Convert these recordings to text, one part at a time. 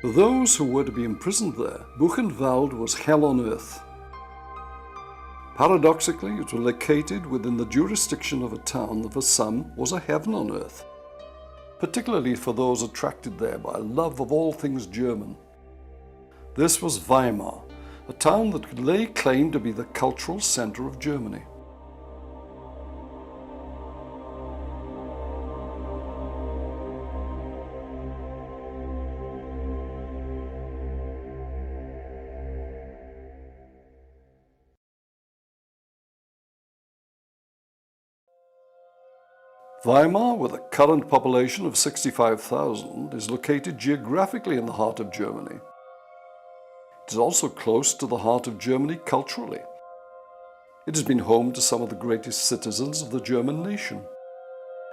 For those who were to be imprisoned there, Buchenwald was hell on earth. Paradoxically, it was located within the jurisdiction of a town that for some was a heaven on earth, particularly for those attracted there by a love of all things German. This was Weimar, a town that could lay claim to be the cultural center of Germany. Weimar, with a current population of 65,000, is located geographically in the heart of Germany. It is also close to the heart of Germany culturally. It has been home to some of the greatest citizens of the German nation.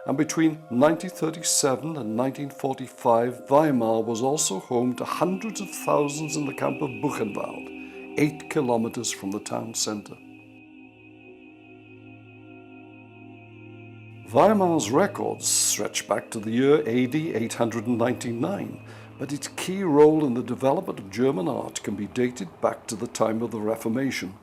And between 1937 and 1945, Weimar was also home to hundreds of thousands in the camp of Buchenwald, 8 kilometers from the town center. Weimar's records stretch back to the year AD 899, but its key role in the development of German art can be dated back to the time of the Reformation.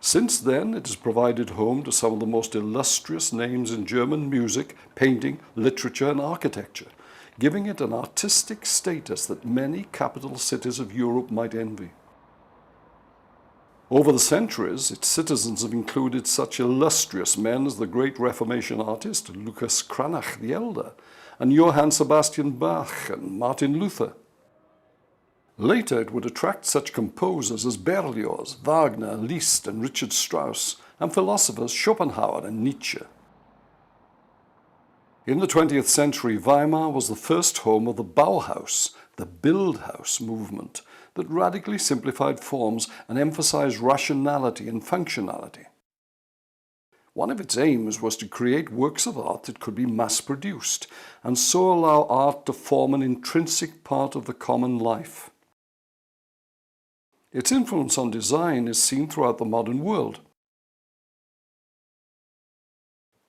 Since then, it has provided home to some of the most illustrious names in German music, painting, literature, and architecture, giving it an artistic status that many capital cities of Europe might envy. Over the centuries, its citizens have included such illustrious men as the great Reformation artist Lucas Cranach the Elder, and Johann Sebastian Bach and Martin Luther. Later, it would attract such composers as Berlioz, Wagner, Liszt, and Richard Strauss, and philosophers Schopenhauer and Nietzsche. In the 20th century, Weimar was the first home of the Bauhaus, the Bildhaus movement, that radically simplified forms and emphasized rationality and functionality. One of its aims was to create works of art that could be mass-produced, and so allow art to form an intrinsic part of the common life. Its influence on design is seen throughout the modern world.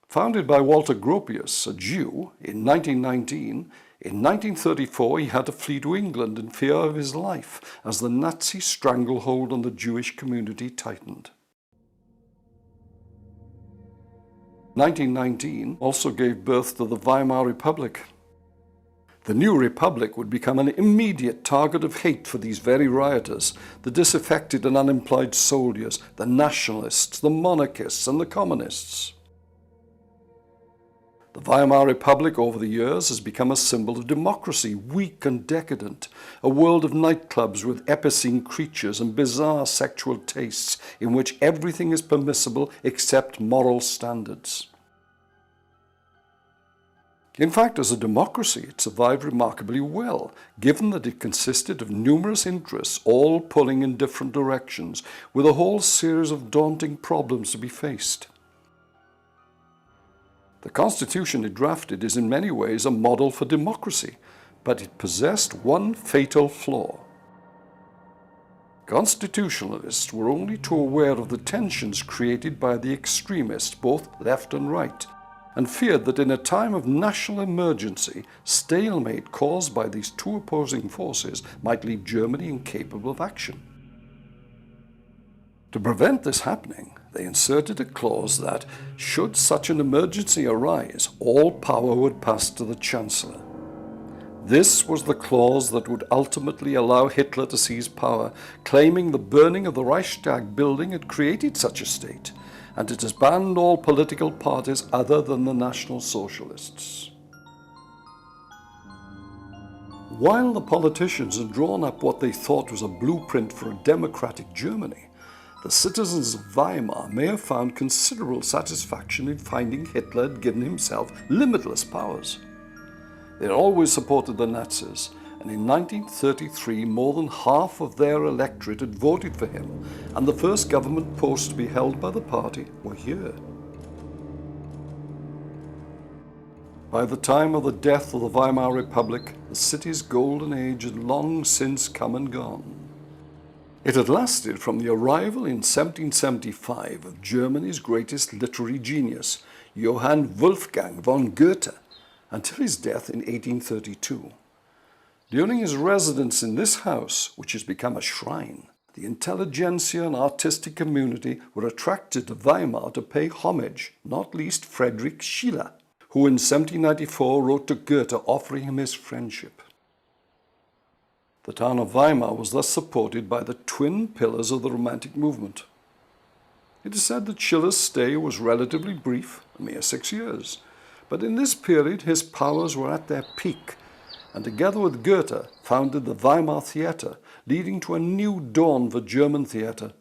Founded by Walter Gropius, a Jew, in 1919, in 1934 he had to flee to England in fear of his life as the Nazi stranglehold on the Jewish community tightened. 1919 also gave birth to the Weimar Republic. The new republic would become an immediate target of hate for these very rioters, the disaffected and unemployed soldiers, the nationalists, the monarchists, and the communists. The Weimar Republic over the years has become a symbol of democracy, weak and decadent, a world of nightclubs with epicene creatures and bizarre sexual tastes in which everything is permissible except moral standards. In fact, as a democracy, it survived remarkably well, given that it consisted of numerous interests, all pulling in different directions, with a whole series of daunting problems to be faced. The constitution it drafted is in many ways a model for democracy, but it possessed one fatal flaw. Constitutionalists were only too aware of the tensions created by the extremists, both left and right, and feared that in a time of national emergency, stalemate caused by these two opposing forces might leave Germany incapable of action. To prevent this happening, they inserted a clause that, should such an emergency arise, all power would pass to the Chancellor. This was the clause that would ultimately allow Hitler to seize power, claiming the burning of the Reichstag building had created such a state, and it has banned all political parties other than the National Socialists. While the politicians had drawn up what they thought was a blueprint for a democratic Germany, the citizens of Weimar may have found considerable satisfaction in finding Hitler had given himself limitless powers. They had always supported the Nazis, and in 1933 more than half of their electorate had voted for him, and the first government posts to be held by the party were here. By the time of the death of the Weimar Republic, the city's golden age had long since come and gone. It had lasted from the arrival in 1775 of Germany's greatest literary genius, Johann Wolfgang von Goethe, until his death in 1832. During his residence in this house, which has become a shrine, the intelligentsia and artistic community were attracted to Weimar to pay homage, not least Friedrich Schiller, who in 1794 wrote to Goethe offering him his friendship. The town of Weimar was thus supported by the twin pillars of the Romantic movement. It is said that Schiller's stay was relatively brief, a mere 6 years, but in this period his powers were at their peak, and together with Goethe founded the Weimar Theatre, leading to a new dawn for German theatre.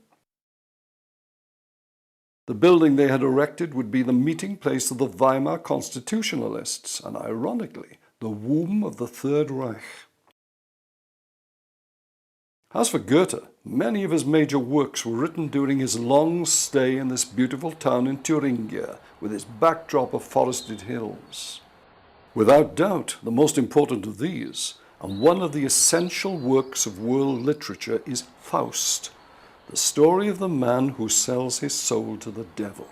The building they had erected would be the meeting place of the Weimar constitutionalists, and ironically, the womb of the Third Reich. As for Goethe, many of his major works were written during his long stay in this beautiful town in Thuringia, with its backdrop of forested hills. Without doubt, the most important of these, and one of the essential works of world literature, is Faust, the story of the man who sells his soul to the devil.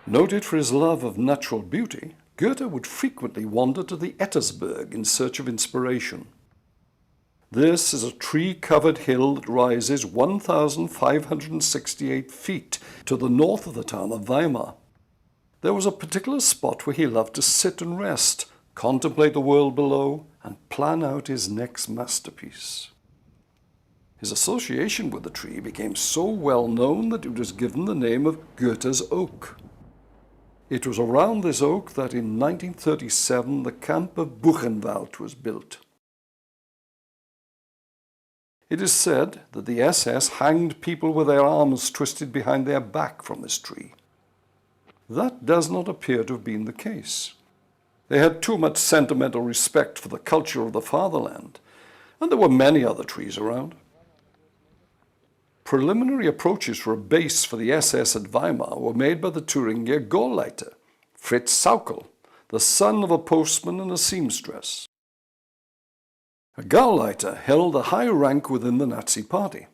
Noted for his love of natural beauty, Goethe would frequently wander to the Ettersberg in search of inspiration. This is a tree-covered hill that rises 1,568 feet to the north of the town of Weimar. There was a particular spot where he loved to sit and rest, contemplate the world below, and plan out his next masterpiece. His association with the tree became so well known that it was given the name of Goethe's Oak. It was around this oak that in 1937 the camp of Buchenwald was built. It is said that the SS hanged people with their arms twisted behind their back from this tree. That does not appear to have been the case. They had too much sentimental respect for the culture of the fatherland, and there were many other trees around. Preliminary approaches for a base for the SS at Weimar were made by the Thuringia Gauleiter, Fritz Sauckel, the son of a postman and a seamstress. A Gauleiter held a high rank within the Nazi Party.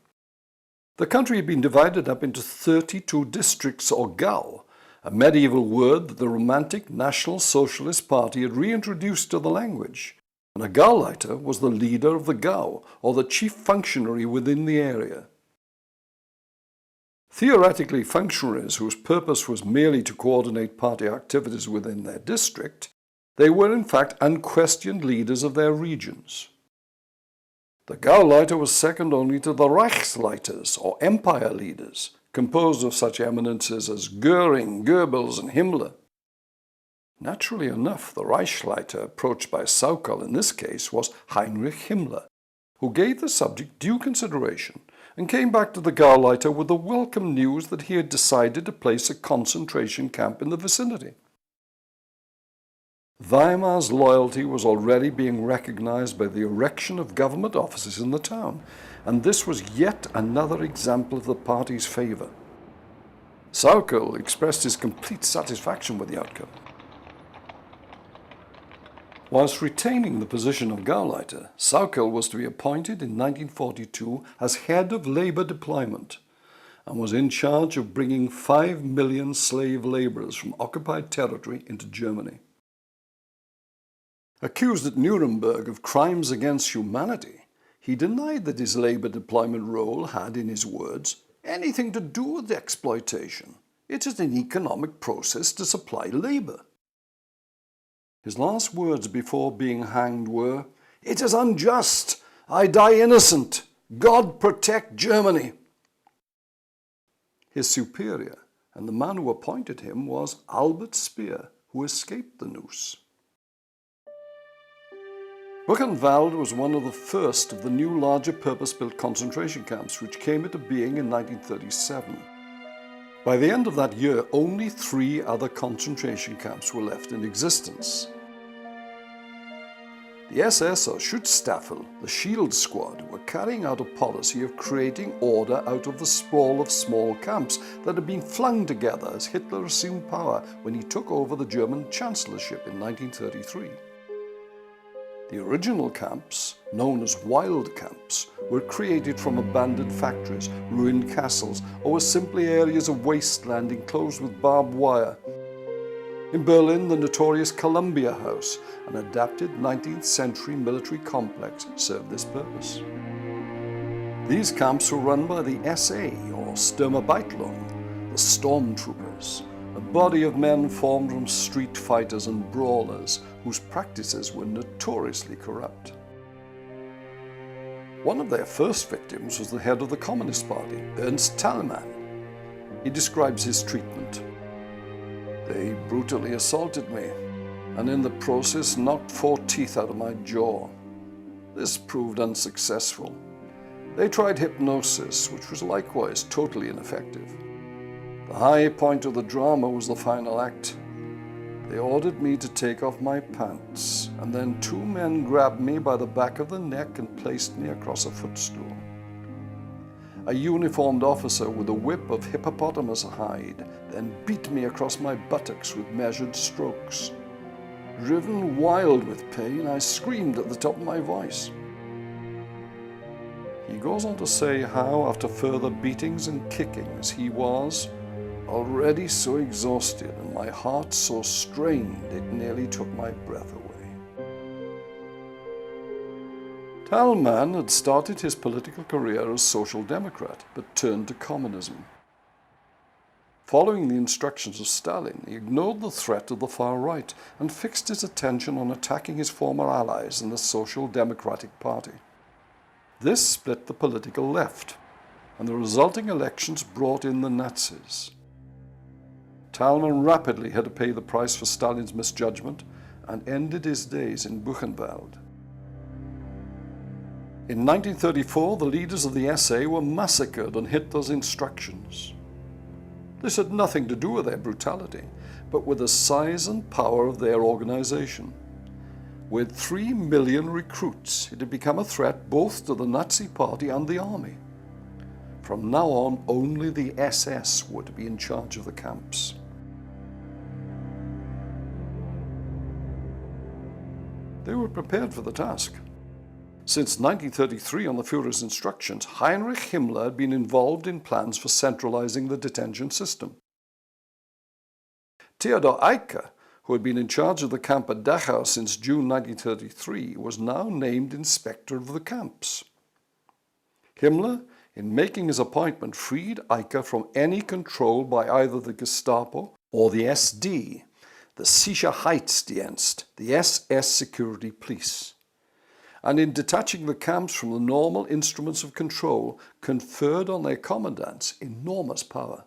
The country had been divided up into 32 districts or Gau, a medieval word that the Romantic National Socialist Party had reintroduced to the language, and a Gauleiter was the leader of the Gau, or the chief functionary within the area. Theoretically, functionaries whose purpose was merely to coordinate party activities within their district, they were in fact unquestioned leaders of their regions. The Gauleiter was second only to the Reichsleiters, or empire leaders, composed of such eminences as Göring, Goebbels, and Himmler. Naturally enough, the Reichsleiter approached by Sauckel in this case was Heinrich Himmler, who gave the subject due consideration and came back to the Gauleiter with the welcome news that he had decided to place a concentration camp in the vicinity. Weimar's loyalty was already being recognized by the erection of government offices in the town, and this was yet another example of the party's favor. Sauckel expressed his complete satisfaction with the outcome. Whilst retaining the position of Gauleiter, Sauckel was to be appointed in 1942 as head of labor deployment and was in charge of bringing 5 million slave laborers from occupied territory into Germany. Accused at Nuremberg of crimes against humanity, he denied that his labor deployment role had, in his words, anything to do with exploitation. It is an economic process to supply labor. His last words before being hanged were, "It is unjust. I die innocent. God protect Germany." His superior, and the man who appointed him, was Albert Speer, who escaped the noose. Buchenwald was one of the first of the new larger purpose-built concentration camps which came into being in 1937. By the end of that year, only 3 other concentration camps were left in existence. The SS, or Schutzstaffel, the Shield Squad, were carrying out a policy of creating order out of the sprawl of small camps that had been flung together as Hitler assumed power when he took over the German Chancellorship in 1933. The original camps, known as wild camps, were created from abandoned factories, ruined castles, or were simply areas of wasteland enclosed with barbed wire. In Berlin, the notorious Columbia House, an adapted 19th century military complex, served this purpose. These camps were run by the SA, or Sturmabteilung, the stormtroopers, a body of men formed from street fighters and brawlers whose practices were notoriously corrupt. One of their first victims was the head of the Communist Party, Ernst Thälmann. He describes his treatment. "They brutally assaulted me, and in the process knocked 4 teeth out of my jaw. This proved unsuccessful. They tried hypnosis, which was likewise totally ineffective. The high point of the drama was the final act. They ordered me to take off my pants, and then 2 men grabbed me by the back of the neck and placed me across a footstool. A uniformed officer with a whip of hippopotamus hide then beat me across my buttocks with measured strokes. Driven wild with pain, I screamed at the top of my voice." He goes on to say how, after further beatings and kickings, he was already so exhausted and my heart so strained it nearly took my breath away. Thälmann had started his political career as Social Democrat, but turned to communism. Following the instructions of Stalin, he ignored the threat of the far right and fixed his attention on attacking his former allies in the Social Democratic Party. This split the political left, and the resulting elections brought in the Nazis. Thälmann rapidly had to pay the price for Stalin's misjudgment and ended his days in Buchenwald. In 1934, the leaders of the SA were massacred on Hitler's instructions. This had nothing to do with their brutality, but with the size and power of their organization. With 3 million recruits, it had become a threat both to the Nazi Party and the army. From now on, only the SS were to be in charge of the camps. They were prepared for the task. Since 1933, on the Führer's instructions, Heinrich Himmler had been involved in plans for centralizing the detention system. Theodor Eicke, who had been in charge of the camp at Dachau since June 1933, was now named inspector of the camps. Himmler, in making his appointment, freed Eicke from any control by either the Gestapo or the SD, the Sicherheitsdienst, the SS security police, and in detaching the camps from the normal instruments of control, conferred on their commandants enormous power.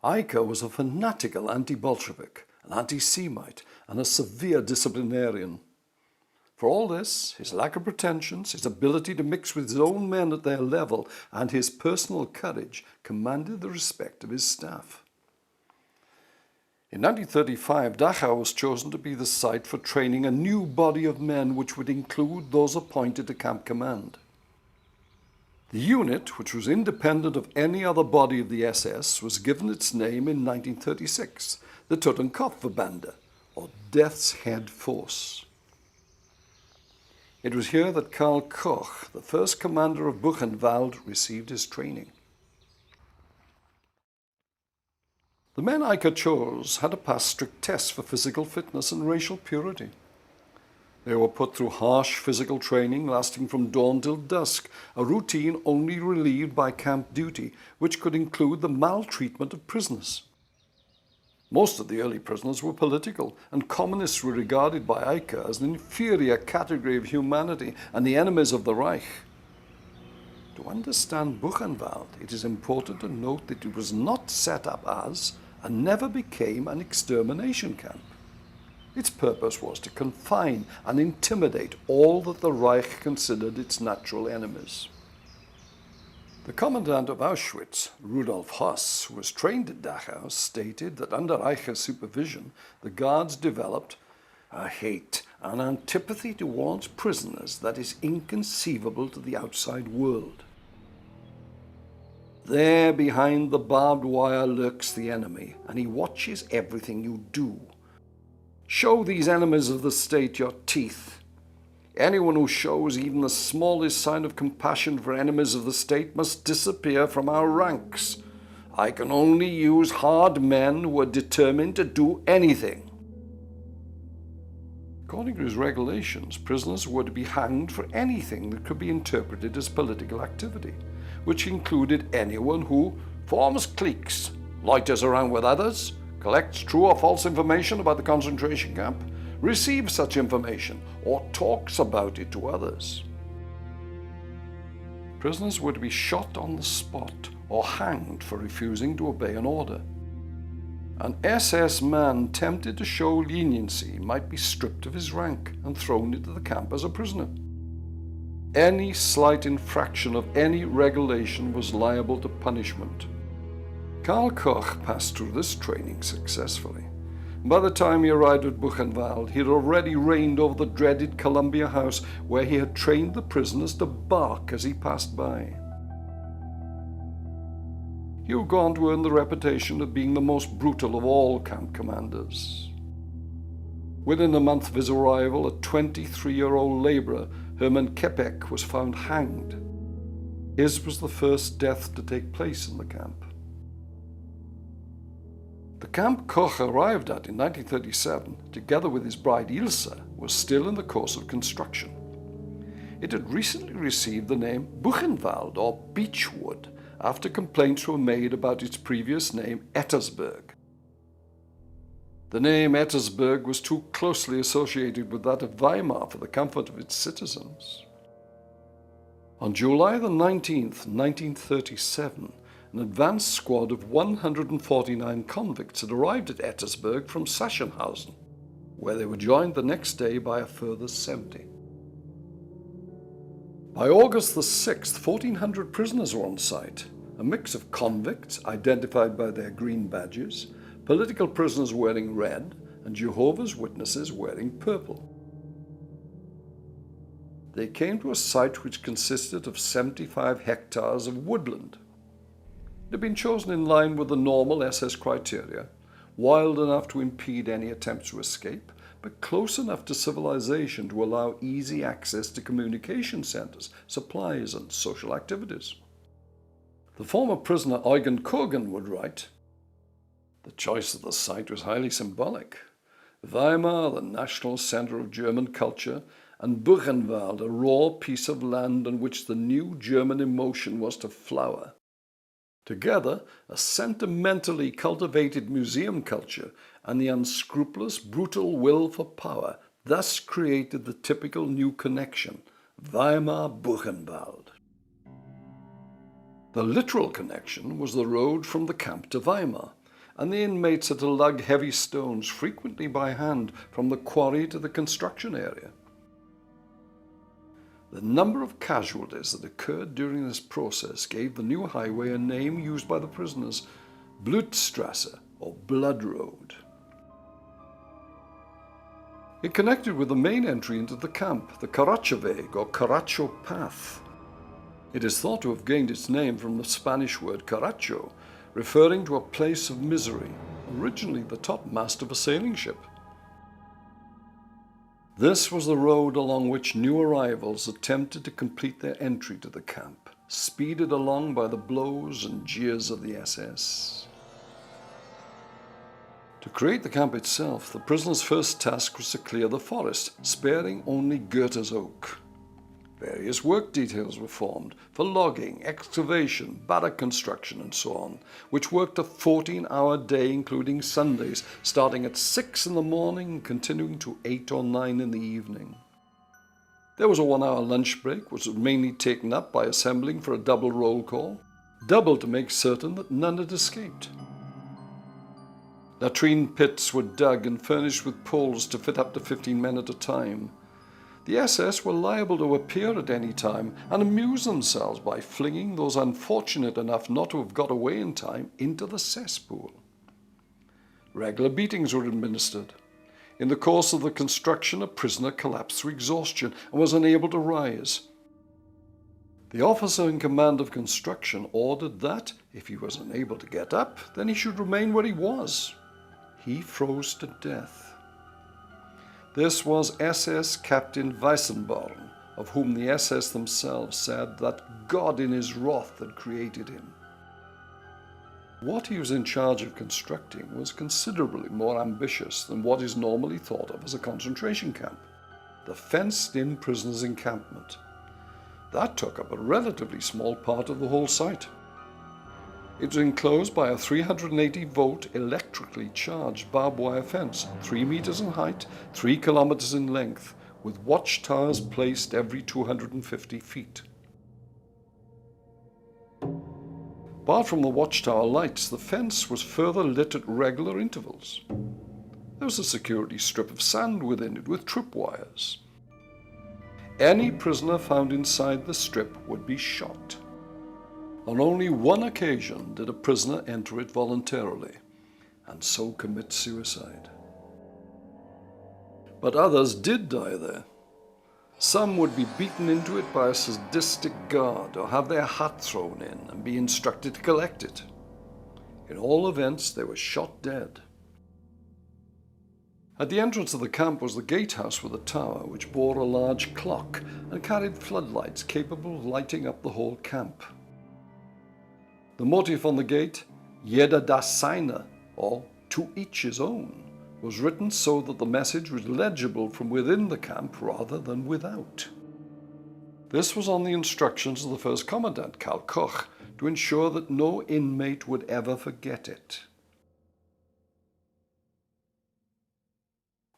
Eicke was a fanatical anti-Bolshevik, an anti-Semite, and a severe disciplinarian. For all this, his lack of pretensions, his ability to mix with his own men at their level, and his personal courage commanded the respect of his staff. In 1935, Dachau was chosen to be the site for training a new body of men which would include those appointed to camp command. The unit, which was independent of any other body of the SS, was given its name in 1936, the Totenkopfverbände, or Death's Head Force. It was here that Karl Koch, the first commander of Buchenwald, received his training. The men Eicke chose had to pass strict tests for physical fitness and racial purity. They were put through harsh physical training lasting from dawn till dusk, a routine only relieved by camp duty, which could include the maltreatment of prisoners. Most of the early prisoners were political, and communists were regarded by Eicke as an inferior category of humanity and the enemies of the Reich. To understand Buchenwald, it is important to note that it was not set up as and never became an extermination camp. Its purpose was to confine and intimidate all that the Reich considered its natural enemies. The commandant of Auschwitz, Rudolf Höss, who was trained at Dachau, stated that under Eicke's supervision, the guards developed a hate, an antipathy towards prisoners that is inconceivable to the outside world. There behind the barbed wire lurks the enemy, and he watches everything you do. Show these enemies of the state your teeth. Anyone who shows even the smallest sign of compassion for enemies of the state must disappear from our ranks. I can only use hard men who are determined to do anything. According to his regulations, prisoners were to be hanged for anything that could be interpreted as political activity, which included anyone who forms cliques, loiters around with others, collects true or false information about the concentration camp, receives such information, or talks about it to others. Prisoners were to be shot on the spot or hanged for refusing to obey an order. An SS man tempted to show leniency might be stripped of his rank and thrown into the camp as a prisoner. Any slight infraction of any regulation was liable to punishment. Karl Koch passed through this training successfully. By the time he arrived at Buchenwald, he had already reigned over the dreaded Columbia House, where he had trained the prisoners to bark as he passed by. He would go on to earn the reputation of being the most brutal of all camp commanders. Within a month of his arrival, a 23-year-old laborer, Hermann Kepek, was found hanged. His was the first death to take place in the camp. The camp Koch arrived at in 1937, together with his bride Ilse, was still in the course of construction. It had recently received the name Buchenwald, or Beechwood, after complaints were made about its previous name Ettersburg. The name Ettersburg was too closely associated with that of Weimar for the comfort of its citizens. On July the 19th, 1937, an advance squad of 149 convicts had arrived at Ettersburg from Sachsenhausen, where they were joined the next day by a further 70. By August the 6th, 1,400 prisoners were on site, a mix of convicts identified by their green badges, political prisoners wearing red, and Jehovah's Witnesses wearing purple. They came to a site which consisted of 75 hectares of woodland. It had been chosen in line with the normal SS criteria, wild enough to impede any attempts to escape, but close enough to civilization to allow easy access to communication centers, supplies, and social activities. The former prisoner Eugen Kogan would write, "The choice of the site was highly symbolic. Weimar, the national center of German culture, and Buchenwald, a raw piece of land on which the new German emotion was to flower. Together, a sentimentally cultivated museum culture and the unscrupulous, brutal will for power thus created the typical new connection, Weimar-Buchenwald." The literal connection was the road from the camp to Weimar, and the inmates had to lug heavy stones, frequently by hand, from the quarry to the construction area. The number of casualties that occurred during this process gave the new highway a name used by the prisoners, Blutstrasse, or Blood Road. It connected with the main entry into the camp, the Karacheweg, or Caracho Path. It is thought to have gained its name from the Spanish word caracho, referring to a place of misery, originally the topmast of a sailing ship. This was the road along which new arrivals attempted to complete their entry to the camp, speeded along by the blows and jeers of the SS. To create the camp itself, the prisoners' first task was to clear the forest, sparing only Goethe's oak. Various work details were formed for logging, excavation, barrack construction, and so on, which worked a 14-hour day, including Sundays, starting at 6 in the morning and continuing to 8 or 9 in the evening. There was a 1-hour lunch break, which was mainly taken up by assembling for a double roll call, double to make certain that none had escaped. Latrine pits were dug and furnished with poles to fit up to 15 men at a time. The SS were liable to appear at any time and amuse themselves by flinging those unfortunate enough not to have got away in time into the cesspool. Regular beatings were administered. In the course of the construction, a prisoner collapsed through exhaustion and was unable to rise. The officer in command of construction ordered that, if he was unable to get up, then he should remain where he was. He froze to death. This was SS Captain Weissenborn, of whom the SS themselves said that God in his wrath had created him. What he was in charge of constructing was considerably more ambitious than what is normally thought of as a concentration camp: the fenced-in prisoners' encampment. That took up a relatively small part of the whole site. It was enclosed by a 380-volt electrically charged barbed wire fence, 3 meters in height, 3 kilometers in length, with watchtowers placed every 250 feet. Apart from the watchtower lights, the fence was further lit at regular intervals. There was a security strip of sand within it with tripwires. Any prisoner found inside the strip would be shot. On only one occasion did a prisoner enter it voluntarily, and so commit suicide. But others did die there. Some would be beaten into it by a sadistic guard or have their hat thrown in and be instructed to collect it. In all events, they were shot dead. At the entrance of the camp was the gatehouse with a tower which bore a large clock and carried floodlights capable of lighting up the whole camp. The motif on the gate, Jeder das seine, or to each his own, was written so that the message was legible from within the camp rather than without. This was on the instructions of the first commandant, Karl Koch, to ensure that no inmate would ever forget it.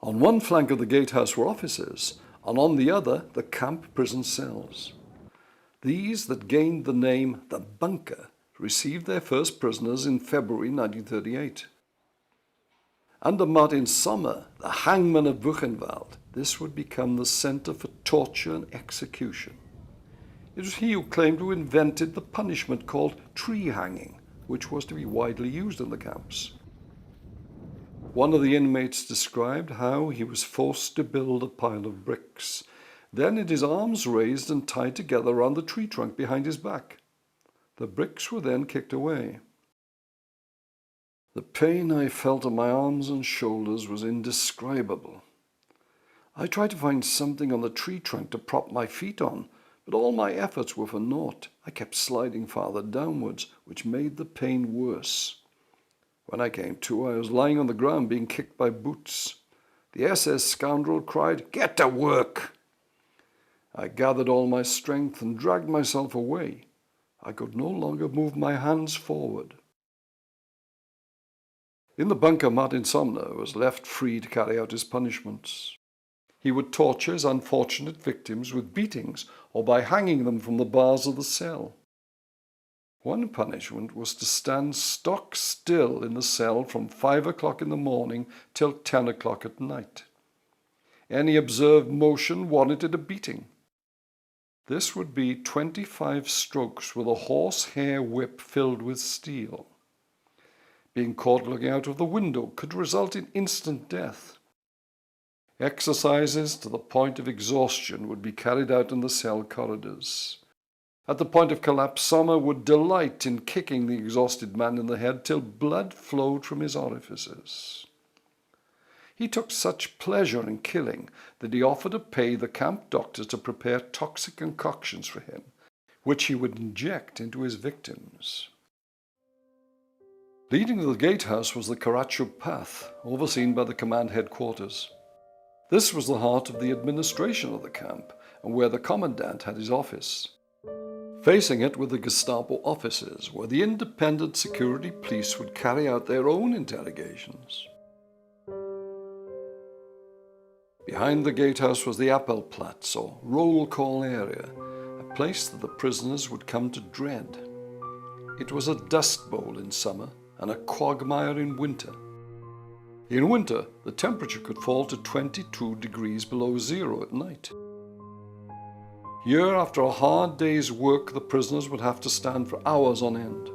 On one flank of the gatehouse were offices, and on the other the camp prison cells. These that gained the name the bunker received their first prisoners in February 1938. Under Martin Sommer, the hangman of Buchenwald, this would become the center for torture and execution. It was he who claimed to have invented the punishment called tree hanging, which was to be widely used in the camps. One of the inmates described how he was forced to build a pile of bricks. Then had his arms raised and tied together around the tree trunk behind his back. The bricks were then kicked away. The pain I felt in my arms and shoulders was indescribable. I tried to find something on the tree trunk to prop my feet on, but all my efforts were for naught. I kept sliding farther downwards, which made the pain worse. When I came to, I was lying on the ground being kicked by boots. The SS scoundrel cried, "Get to work!" I gathered all my strength and dragged myself away. I could no longer move my hands forward. In the bunker, Martin Sommer was left free to carry out his punishments. He would torture his unfortunate victims with beatings or by hanging them from the bars of the cell. One punishment was to stand stock still in the cell from 5 o'clock in the morning till 10 o'clock at night. Any observed motion warranted a beating. This would be 25 strokes with a horsehair whip filled with steel. Being caught looking out of the window could result in instant death. Exercises to the point of exhaustion would be carried out in the cell corridors. At the point of collapse, Sommer would delight in kicking the exhausted man in the head till blood flowed from his orifices. He took such pleasure in killing that he offered to pay the camp doctors to prepare toxic concoctions for him, which he would inject into his victims. Leading to the gatehouse was the Karachuk path, overseen by the command headquarters. This was the heart of the administration of the camp, and where the commandant had his office. Facing it were the Gestapo offices, where the independent security police would carry out their own interrogations. Behind the gatehouse was the Appellplatz, or roll call area, a place that the prisoners would come to dread. It was a dust bowl in summer and a quagmire in winter. In winter, the temperature could fall to 22 degrees below zero at night. Here, after a hard day's work, the prisoners would have to stand for hours on end.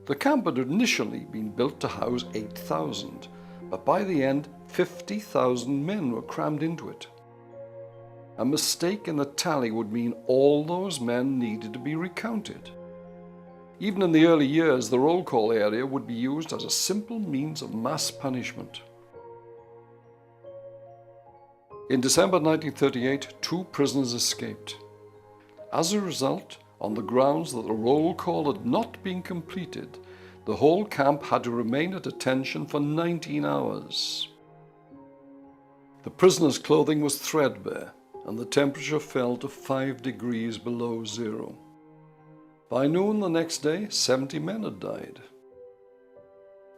The camp had initially been built to house 8,000, but by the end, 50,000 men were crammed into it. A mistake in the tally would mean all those men needed to be recounted. Even in the early years, the roll call area would be used as a simple means of mass punishment. In December 1938, 2 prisoners escaped. As a result, on the grounds that the roll call had not been completed, The whole camp had to remain at attention for 19 hours. The prisoners' clothing was threadbare, and the temperature fell to 5 degrees below zero. By noon the next day, 70 men had died.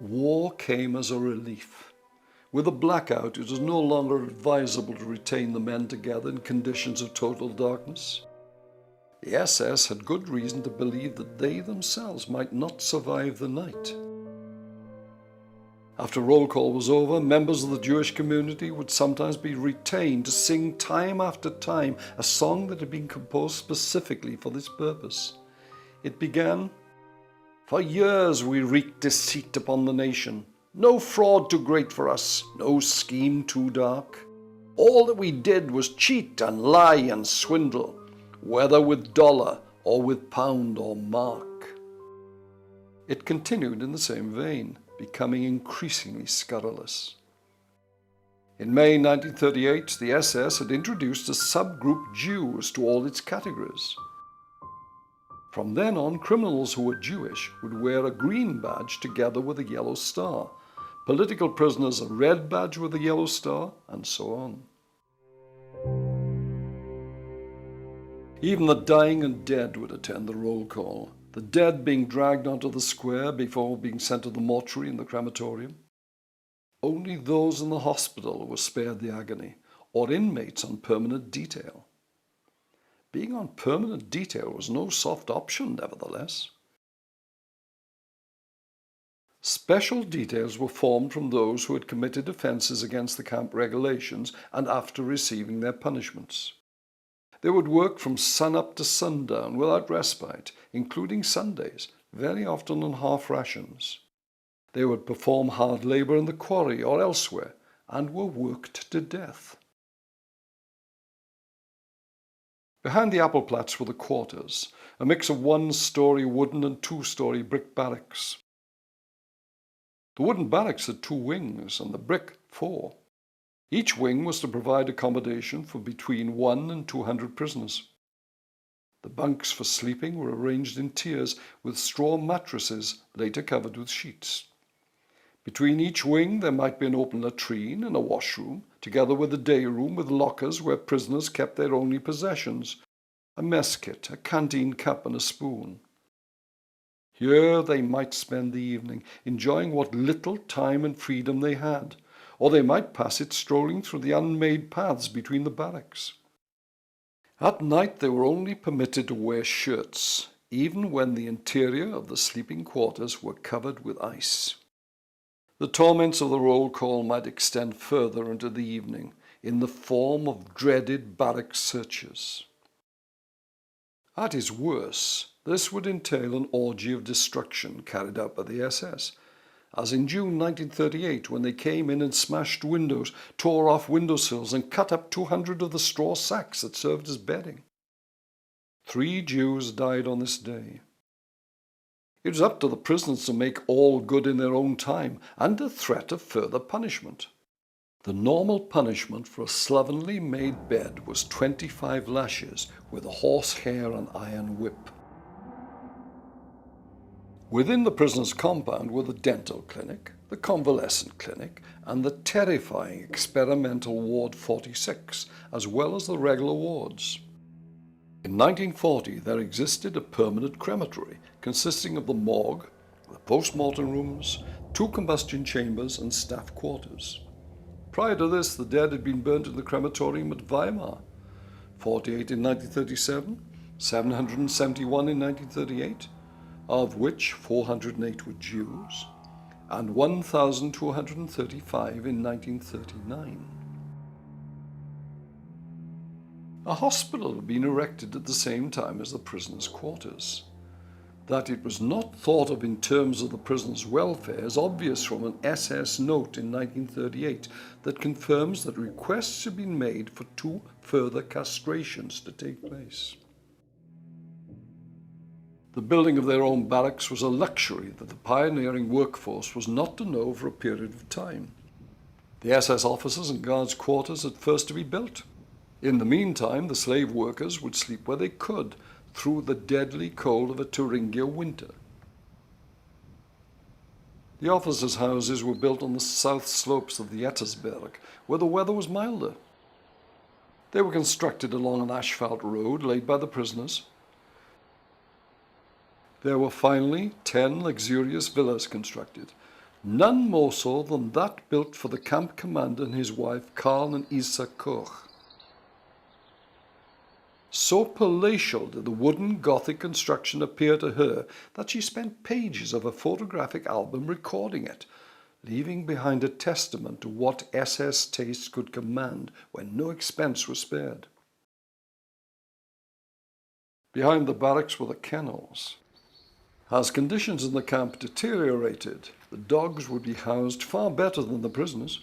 War came as a relief. With a blackout, it was no longer advisable to retain the men together in conditions of total darkness. The SS had good reason to believe that they themselves might not survive the night. After roll call was over, members of the Jewish community would sometimes be retained to sing time after time a song that had been composed specifically for this purpose. It began, "For years we wreaked deceit upon the nation. No fraud too great for us, no scheme too dark. All that we did was cheat and lie and swindle, whether with dollar or with pound or mark." It continued in the same vein, becoming increasingly scurrilous. In May 1938, the SS had introduced a subgroup Jews to all its categories. From then on, criminals who were Jewish would wear a green badge together with a yellow star, political prisoners a red badge with a yellow star, and so on. Even the dying and dead would attend the roll call, the dead being dragged onto the square before being sent to the mortuary and the crematorium. Only those in the hospital were spared the agony, or inmates on permanent detail. Being on permanent detail was no soft option, nevertheless. Special details were formed from those who had committed offences against the camp regulations and after receiving their punishments. They would work from sun-up to sundown without respite, including Sundays, very often on half rations. They would perform hard labour in the quarry or elsewhere, and were worked to death. Behind the Appelplatz were the quarters, a mix of one-story wooden and two-story brick barracks. The wooden barracks had 2 wings, and the brick 4. Each wing was to provide accommodation for between 100 and 200 prisoners. The bunks for sleeping were arranged in tiers with straw mattresses later covered with sheets. Between each wing there might be an open latrine and a washroom, together with a day room with lockers where prisoners kept their only possessions, a mess kit, a canteen cup and a spoon. Here they might spend the evening, enjoying what little time and freedom they had, or they might pass it strolling through the unmade paths between the barracks. At night they were only permitted to wear shirts, even when the interior of the sleeping quarters were covered with ice. The torments of the roll call might extend further into the evening, in the form of dreaded barrack searches. At its worst, this would entail an orgy of destruction carried out by the SS, as in June 1938 when they came in and smashed windows, tore off windowsills and cut up 200 of the straw sacks that served as bedding. 3 Jews died on this day. It was up to the prisoners to make all good in their own time, under threat of further punishment. The normal punishment for a slovenly made bed was 25 lashes with a horsehair and iron whip. Within the prisoners' compound were the dental clinic, the convalescent clinic, and the terrifying experimental Ward 46, as well as the regular wards. In 1940, there existed a permanent crematory consisting of the morgue, the post-mortem rooms, 2 combustion chambers, and staff quarters. Prior to this, the dead had been burnt in the crematorium at Weimar, 48 in 1937, 771 in 1938, of which 408 were Jews, and 1,235 in 1939. A hospital had been erected at the same time as the prisoners' quarters. That it was not thought of in terms of the prisoners' welfare is obvious from an SS note in 1938 that confirms that requests had been made for 2 further castrations to take place. The building of their own barracks was a luxury that the pioneering workforce was not to know for a period of time. The SS officers' and guards' quarters had first to be built. In the meantime, the slave workers would sleep where they could through the deadly cold of a Thuringia winter. The officers' houses were built on the south slopes of the Ettersberg, where the weather was milder. They were constructed along an asphalt road laid by the prisoners. There were finally 10 luxurious villas constructed, none more so than that built for the camp commander and his wife Karl and Isa Koch. So palatial did the wooden Gothic construction appear to her that she spent pages of a photographic album recording it, leaving behind a testament to what SS taste could command when no expense was spared. Behind the barracks were the kennels. As conditions in the camp deteriorated, the dogs would be housed far better than the prisoners.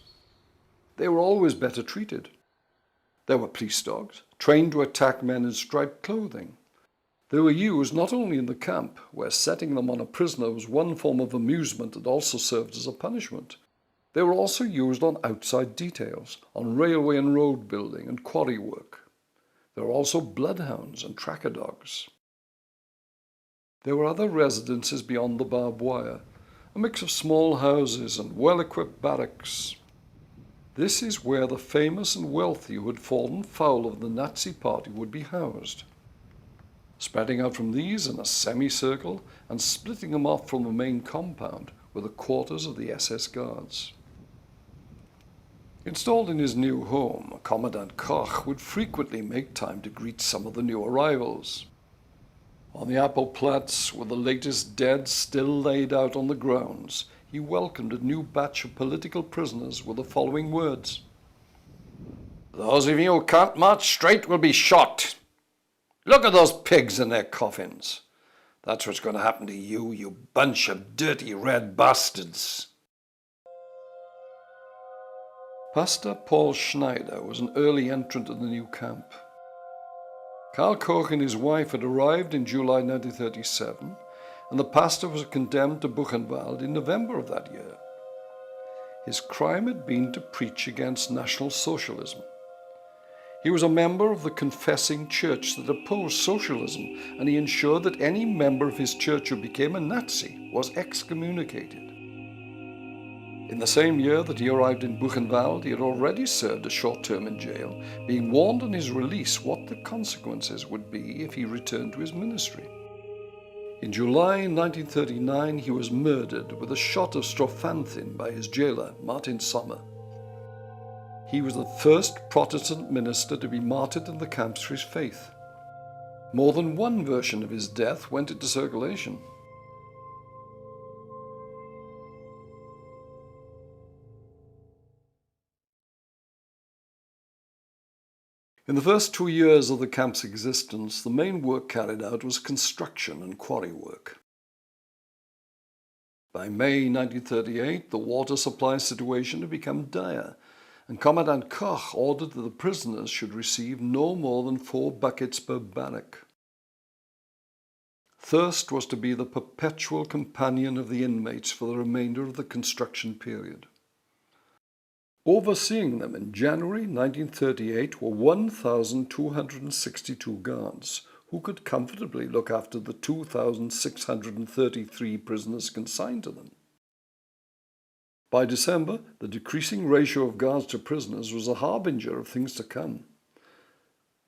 They were always better treated. There were police dogs, trained to attack men in striped clothing. They were used not only in the camp, where setting them on a prisoner was one form of amusement that also served as a punishment. They were also used on outside details, on railway and road building and quarry work. There were also bloodhounds and tracker dogs. There were other residences beyond the barbed wire, a mix of small houses and well-equipped barracks. This is where the famous and wealthy who had fallen foul of the Nazi Party would be housed. Spreading out from these in a semicircle and splitting them off from the main compound were the quarters of the SS guards. Installed in his new home, Commandant Koch would frequently make time to greet some of the new arrivals. On the Appelplatz, with the latest dead still laid out on the grounds, he welcomed a new batch of political prisoners with the following words: "Those of you who can't march straight will be shot. Look at those pigs in their coffins. That's what's going to happen to you, you bunch of dirty red bastards." Pastor Paul Schneider was an early entrant in the new camp. Karl Koch and his wife had arrived in July 1937, and the pastor was condemned to Buchenwald in November of that year. His crime had been to preach against National Socialism. He was a member of the confessing church that opposed socialism, and he ensured that any member of his church who became a Nazi was excommunicated. In the same year that he arrived in Buchenwald, he had already served a short term in jail, being warned on his release what the consequences would be if he returned to his ministry. In July 1939, he was murdered with a shot of strophanthin by his jailer, Martin Sommer. He was the first Protestant minister to be martyred in the camps for his faith. More than one version of his death went into circulation. In the first 2 years of the camp's existence, the main work carried out was construction and quarry work. By May 1938, the water supply situation had become dire, and Commandant Koch ordered that the prisoners should receive no more than 4 buckets per barrack. Thirst was to be the perpetual companion of the inmates for the remainder of the construction period. Overseeing them in January 1938 were 1,262 guards, who could comfortably look after the 2,633 prisoners consigned to them. By December, the decreasing ratio of guards to prisoners was a harbinger of things to come.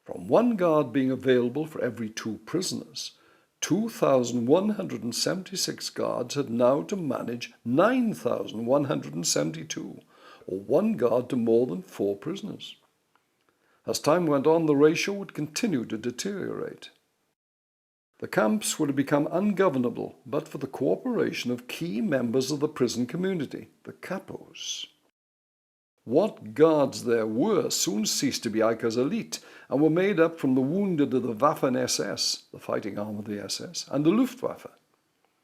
From 1 guard being available for every 2 prisoners, 2,176 guards had now to manage 9,172, or 1 guard to more than 4 prisoners. As time went on, the ratio would continue to deteriorate. The camps would have become ungovernable but for the cooperation of key members of the prison community, the Kapos. What guards there were soon ceased to be Eicker's elite and were made up from the wounded of the Waffen-SS, the fighting arm of the SS, and the Luftwaffe.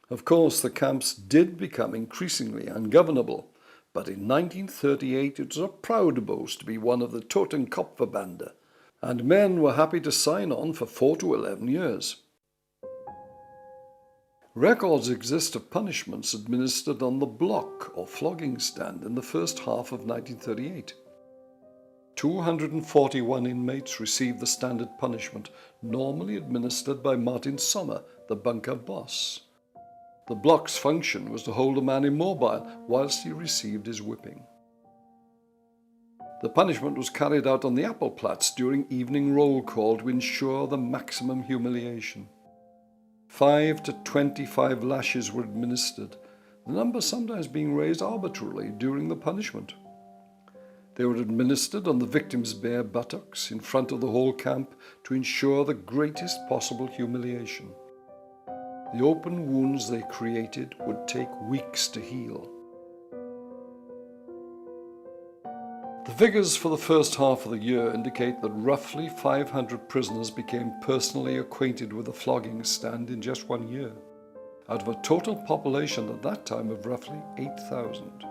Of course, the camps did become increasingly ungovernable, but in 1938 it was a proud boast to be one of the Totenkopfverbände, and men were happy to sign on for 4 to 11 years. Records exist of punishments administered on the block or flogging stand in the first half of 1938. 241 inmates received the standard punishment, normally administered by Martin Sommer, the bunker boss. The block's function was to hold a man immobile whilst he received his whipping. The punishment was carried out on the Appelplatz during evening roll call to ensure the maximum humiliation. 5 to 25 lashes were administered, the number sometimes being raised arbitrarily during the punishment. They were administered on the victim's bare buttocks in front of the whole camp to ensure the greatest possible humiliation. The open wounds they created would take weeks to heal. The figures for the first half of the year indicate that roughly 500 prisoners became personally acquainted with the flogging stand in just 1 year, out of a total population at that time of roughly 8,000.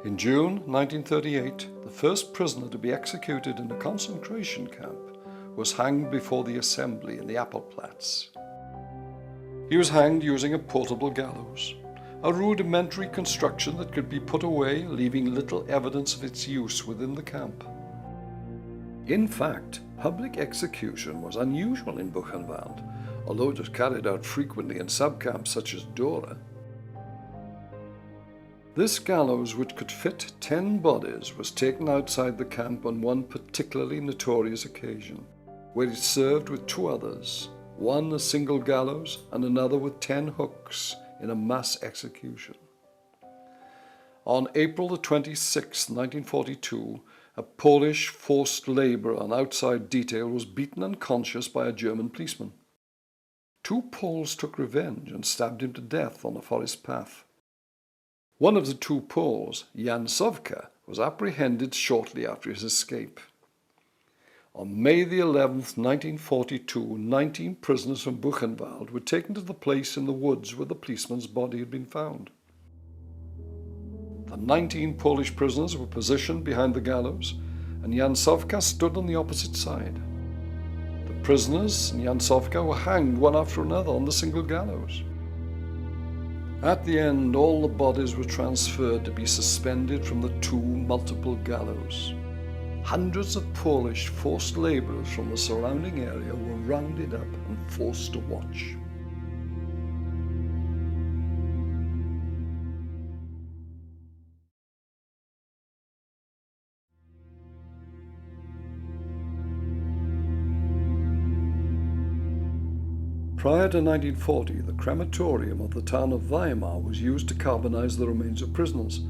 In June 1938, the first prisoner to be executed in a concentration camp was hanged before the assembly in the Appelplatz. He was hanged using a portable gallows, a rudimentary construction that could be put away, leaving little evidence of its use within the camp. In fact, public execution was unusual in Buchenwald, although it was carried out frequently in subcamps such as Dora. This gallows, which could fit 10 bodies, was taken outside the camp on one particularly notorious occasion, where it served with 2 others, one a single gallows and another with 10 hooks in a mass execution. On April the 26th, 1942, a Polish forced labourer on outside detail was beaten unconscious by a German policeman. 2 Poles took revenge and stabbed him to death on a forest path. One of the 2 Poles, Jan Sovka, was apprehended shortly after his escape. On May the 11th, 1942, 19 prisoners from Buchenwald were taken to the place in the woods where the policeman's body had been found. The 19 Polish prisoners were positioned behind the gallows, and Jan Sovka stood on the opposite side. The prisoners and Jan Sovka were hanged one after another on the single gallows. At the end, all the bodies were transferred to be suspended from the 2 multiple gallows. Hundreds of Polish forced labourers from the surrounding area were rounded up and forced to watch. Prior to 1940, the crematorium of the town of Weimar was used to carbonize the remains of prisoners,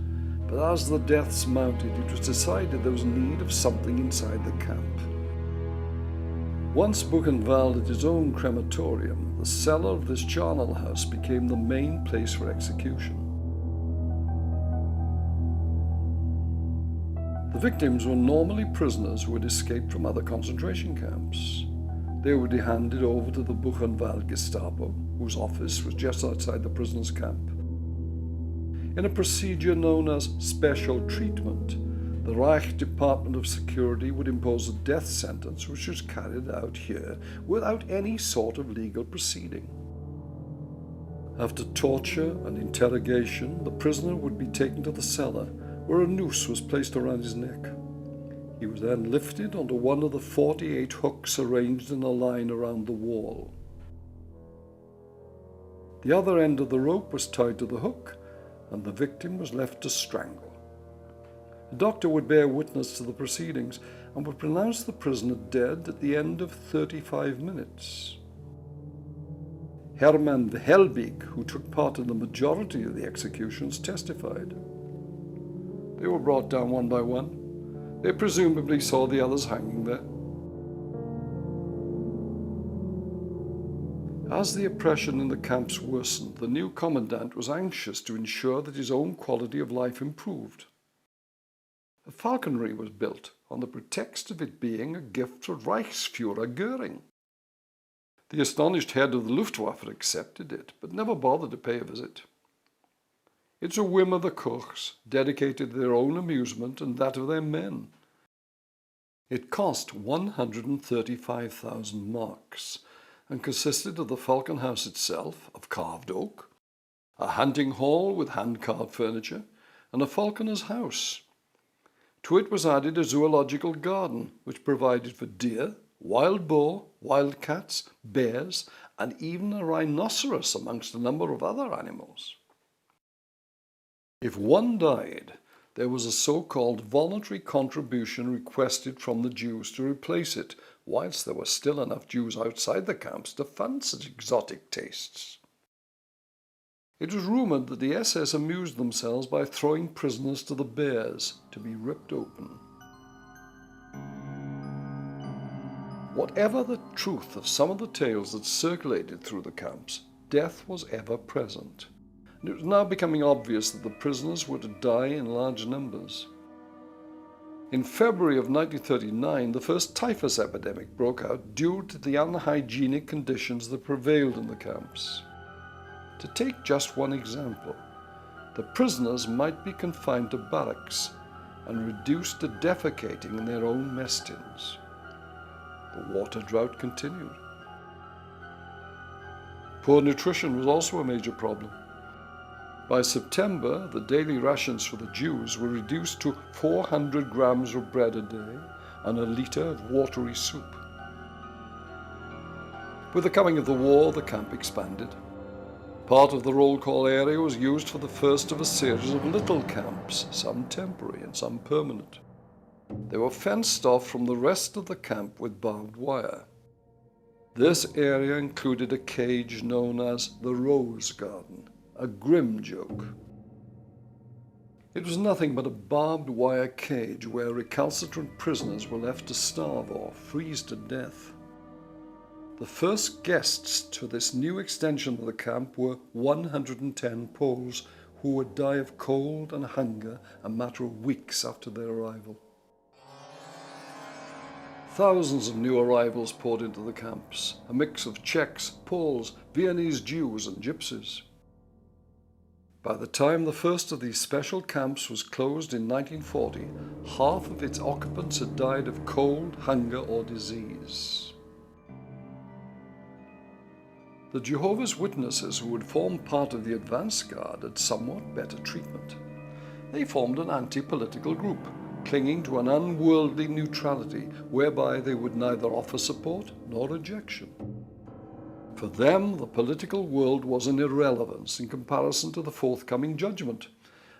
but as the deaths mounted, it was decided there was need of something inside the camp. Once Buchenwald had its own crematorium, the cellar of this charnel house became the main place for execution. The victims were normally prisoners who had escaped from other concentration camps. They would be handed over to the Buchenwald Gestapo, whose office was just outside the prisoners' camp. In a procedure known as special treatment, the Reich Department of Security would impose a death sentence which was carried out here without any sort of legal proceeding. After torture and interrogation, the prisoner would be taken to the cellar, where a noose was placed around his neck. He was then lifted onto one of the 48 hooks arranged in a line around the wall. The other end of the rope was tied to the hook, and the victim was left to strangle. A doctor would bear witness to the proceedings and would pronounce the prisoner dead at the end of 35 minutes. Hermann Helbig, who took part in the majority of the executions, testified. They were brought down one by one. They presumably saw the others hanging there. As the oppression in the camps worsened, the new commandant was anxious to ensure that his own quality of life improved. A falconry was built on the pretext of it being a gift for Reichsführer Göring. The astonished head of the Luftwaffe accepted it, but never bothered to pay a visit. It's a whim of the Kochs, dedicated to their own amusement and that of their men. It cost 135,000 marks and consisted of the falcon house itself, of carved oak, a hunting hall with hand-carved furniture, and a falconer's house. To it was added a zoological garden, which provided for deer, wild boar, wild cats, bears, and even a rhinoceros amongst a number of other animals. If one died, there was a so-called voluntary contribution requested from the Jews to replace it, whilst there were still enough Jews outside the camps to fund such exotic tastes. It was rumoured that the SS amused themselves by throwing prisoners to the bears to be ripped open. Whatever the truth of some of the tales that circulated through the camps, death was ever present, and it was now becoming obvious that the prisoners were to die in large numbers. In February of 1939, the first typhus epidemic broke out due to the unhygienic conditions that prevailed in the camps. To take just one example, the prisoners might be confined to barracks and reduced to defecating in their own mess tins. The water drought continued. Poor nutrition was also a major problem. By September, the daily rations for the Jews were reduced to 400 grams of bread a day and a litre of watery soup. With the coming of the war, the camp expanded. Part of the roll call area was used for the first of a series of little camps, some temporary and some permanent. They were fenced off from the rest of the camp with barbed wire. This area included a cage known as the Rose Garden, a grim joke. It was nothing but a barbed wire cage where recalcitrant prisoners were left to starve or freeze to death. The first guests to this new extension of the camp were 110 Poles who would die of cold and hunger a matter of weeks after their arrival. Thousands of new arrivals poured into the camps, a mix of Czechs, Poles, Viennese Jews and Gypsies. By the time the first of these special camps was closed in 1940, half of its occupants had died of cold, hunger or disease. The Jehovah's Witnesses who would form part of the advance guard had somewhat better treatment. They formed an anti-political group, clinging to an unworldly neutrality whereby they would neither offer support nor rejection. For them, the political world was an irrelevance in comparison to the forthcoming judgment,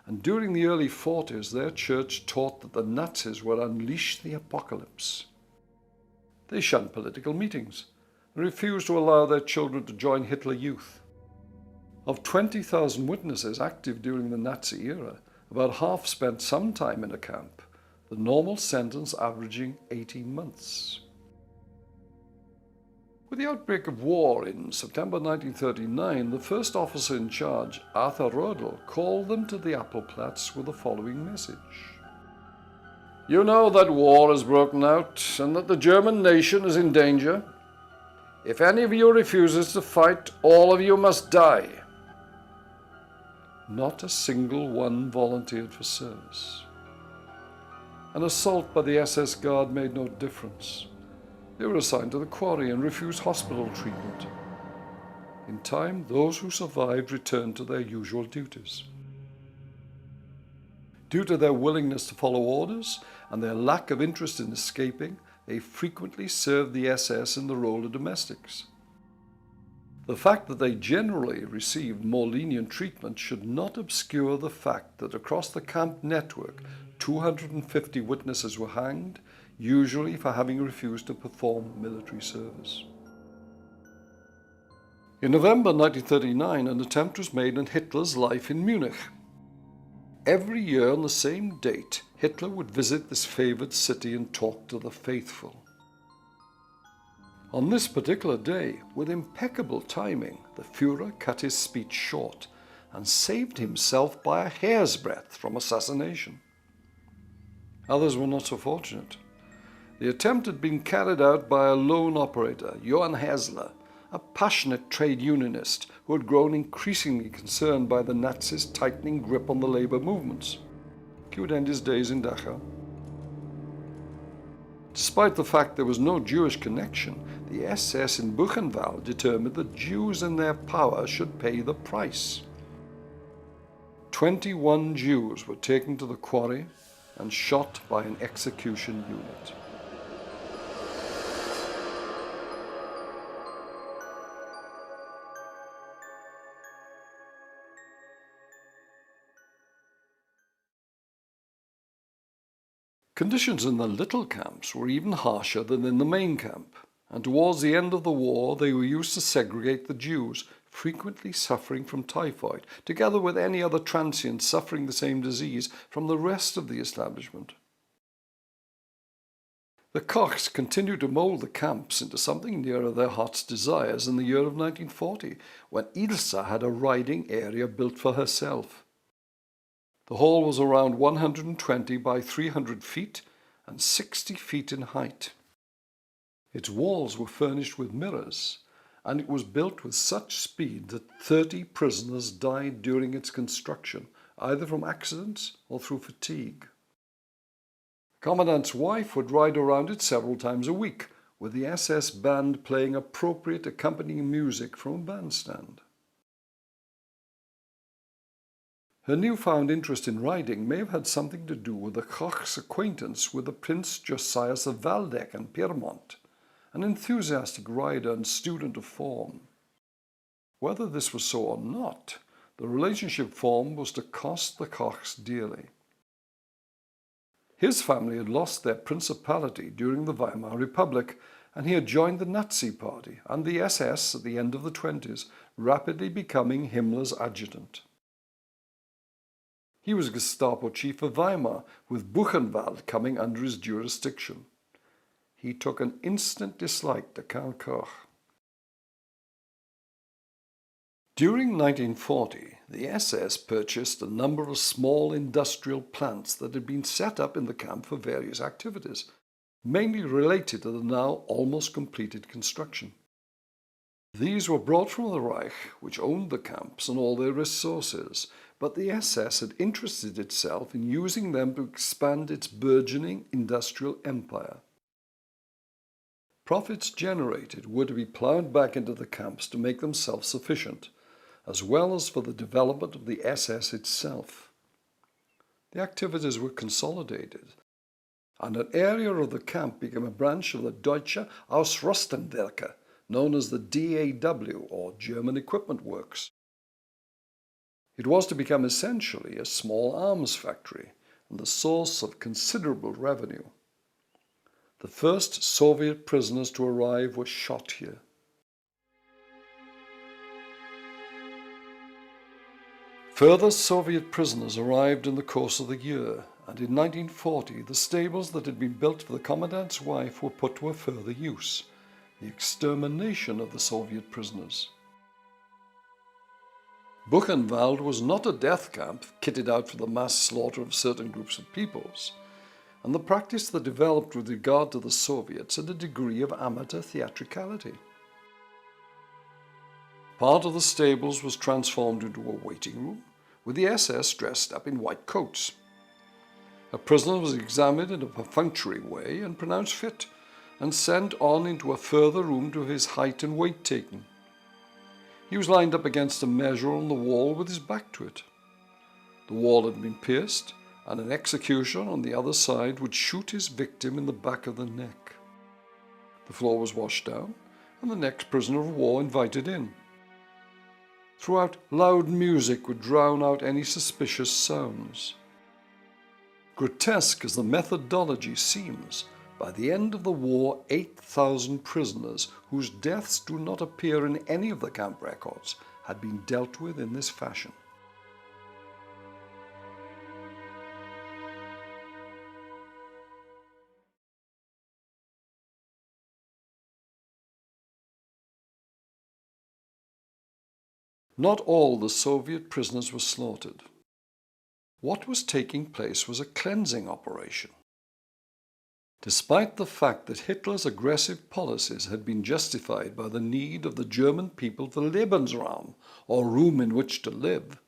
and during the early 40s their church taught that the Nazis would unleash the apocalypse. They shunned political meetings and refused to allow their children to join Hitler Youth. Of 20,000 witnesses active during the Nazi era, about half spent some time in a camp, the normal sentence averaging 18 months. With the outbreak of war in September 1939, the first officer in charge, Arthur Rödel, called them to the Appelplatz with the following message. You know that war has broken out and that the German nation is in danger. If any of you refuses to fight, all of you must die. Not a single one volunteered for service. An assault by the SS Guard made no difference. They were assigned to the quarry and refused hospital treatment. In time, those who survived returned to their usual duties. Due to their willingness to follow orders and their lack of interest in escaping, they frequently served the SS in the role of domestics. The fact that they generally received more lenient treatment should not obscure the fact that across the camp network, 250 witnesses were hanged, usually for having refused to perform military service. In November 1939, an attempt was made on Hitler's life in Munich. Every year on the same date, Hitler would visit this favoured city and talk to the faithful. On this particular day, with impeccable timing, the Führer cut his speech short and saved himself by a hair's breadth from assassination. Others were not so fortunate. The attempt had been carried out by a lone operator, Johann Häsler, a passionate trade unionist who had grown increasingly concerned by the Nazis' tightening grip on the labour movements. He would end his days in Dachau. Despite the fact there was no Jewish connection, the SS in Buchenwald determined that Jews in their power should pay the price. 21 Jews were taken to the quarry and shot by an execution unit. 」 . 」 « 」 « 」 « 」 « 」 « 」 « 」 « 」 « 」 « 」 « 」 « 」 « 」 « 」 « 」 « 」 « 」 « 」 « 」 « 」 « 」 « 」 « 」 « 」 « 」 « 」 « 」 « 」 « « « Conditions in the little camps were even harsher than in the main camp, and towards the end of the war they were used to segregate the Jews, frequently suffering from typhoid, together with any other transients suffering the same disease, from the rest of the establishment. The Kochs continued to mould the camps into something nearer their heart's desires in the year of 1940, when Ilsa had a riding area built for herself. The hall was around 120 by 300 feet and 60 feet in height. Its walls were furnished with mirrors, and it was built with such speed that 30 prisoners died during its construction, either from accidents or through fatigue. The commandant's wife would ride around it several times a week, with the SS band playing appropriate accompanying music from a bandstand. Her newfound interest in riding may have had something to do with the Koch's acquaintance with the Prince Josias of Waldeck and Pyrmont, an enthusiastic rider and student of form. Whether this was so or not, the relationship formed was to cost the Kochs dearly. His family had lost their principality during the Weimar Republic, and he had joined the Nazi Party and the SS at the end of the 1920s, rapidly becoming Himmler's adjutant. He was Gestapo chief of Weimar, with Buchenwald coming under his jurisdiction. He took an instant dislike to Count Koch. During 1940, the SS purchased a number of small industrial plants that had been set up in the camp for various activities, mainly related to the now almost completed construction. These were brought from the Reich, which owned the camps and all their resources, but the SS had interested itself in using them to expand its burgeoning industrial empire. Profits generated were to be ploughed back into the camps to make them self-sufficient, as well as for the development of the SS itself. The activities were consolidated, and an area of the camp became a branch of the Deutsche Ausrüstungswerke, known as the DAW, or German Equipment Works. It was to become essentially a small arms factory and the source of considerable revenue. The first Soviet prisoners to arrive were shot here. Further Soviet prisoners arrived in the course of the year, and in 1940 the stables that had been built for the commandant's wife were put to a further use, the extermination of the Soviet prisoners. Buchenwald was not a death camp kitted out for the mass slaughter of certain groups of peoples, and the practice that developed with regard to the Soviets had a degree of amateur theatricality. Part of the stables was transformed into a waiting room, with the SS dressed up in white coats. A prisoner was examined in a perfunctory way and pronounced fit, and sent on into a further room to have his height and weight taken. He was lined up against a measure on the wall with his back to it. The wall had been pierced, and an executioner on the other side would shoot his victim in the back of the neck. The floor was washed down, and the next prisoner of war invited in. Throughout, loud music would drown out any suspicious sounds. Grotesque as the methodology seems, by the end of the war 8,000 prisoners, whose deaths do not appear in any of the camp records, had been dealt with in this fashion. Not all the Soviet prisoners were slaughtered. What was taking place was a cleansing operation. Despite the fact that Hitler's aggressive policies had been justified by the need of the German people for Lebensraum, or room in which to live,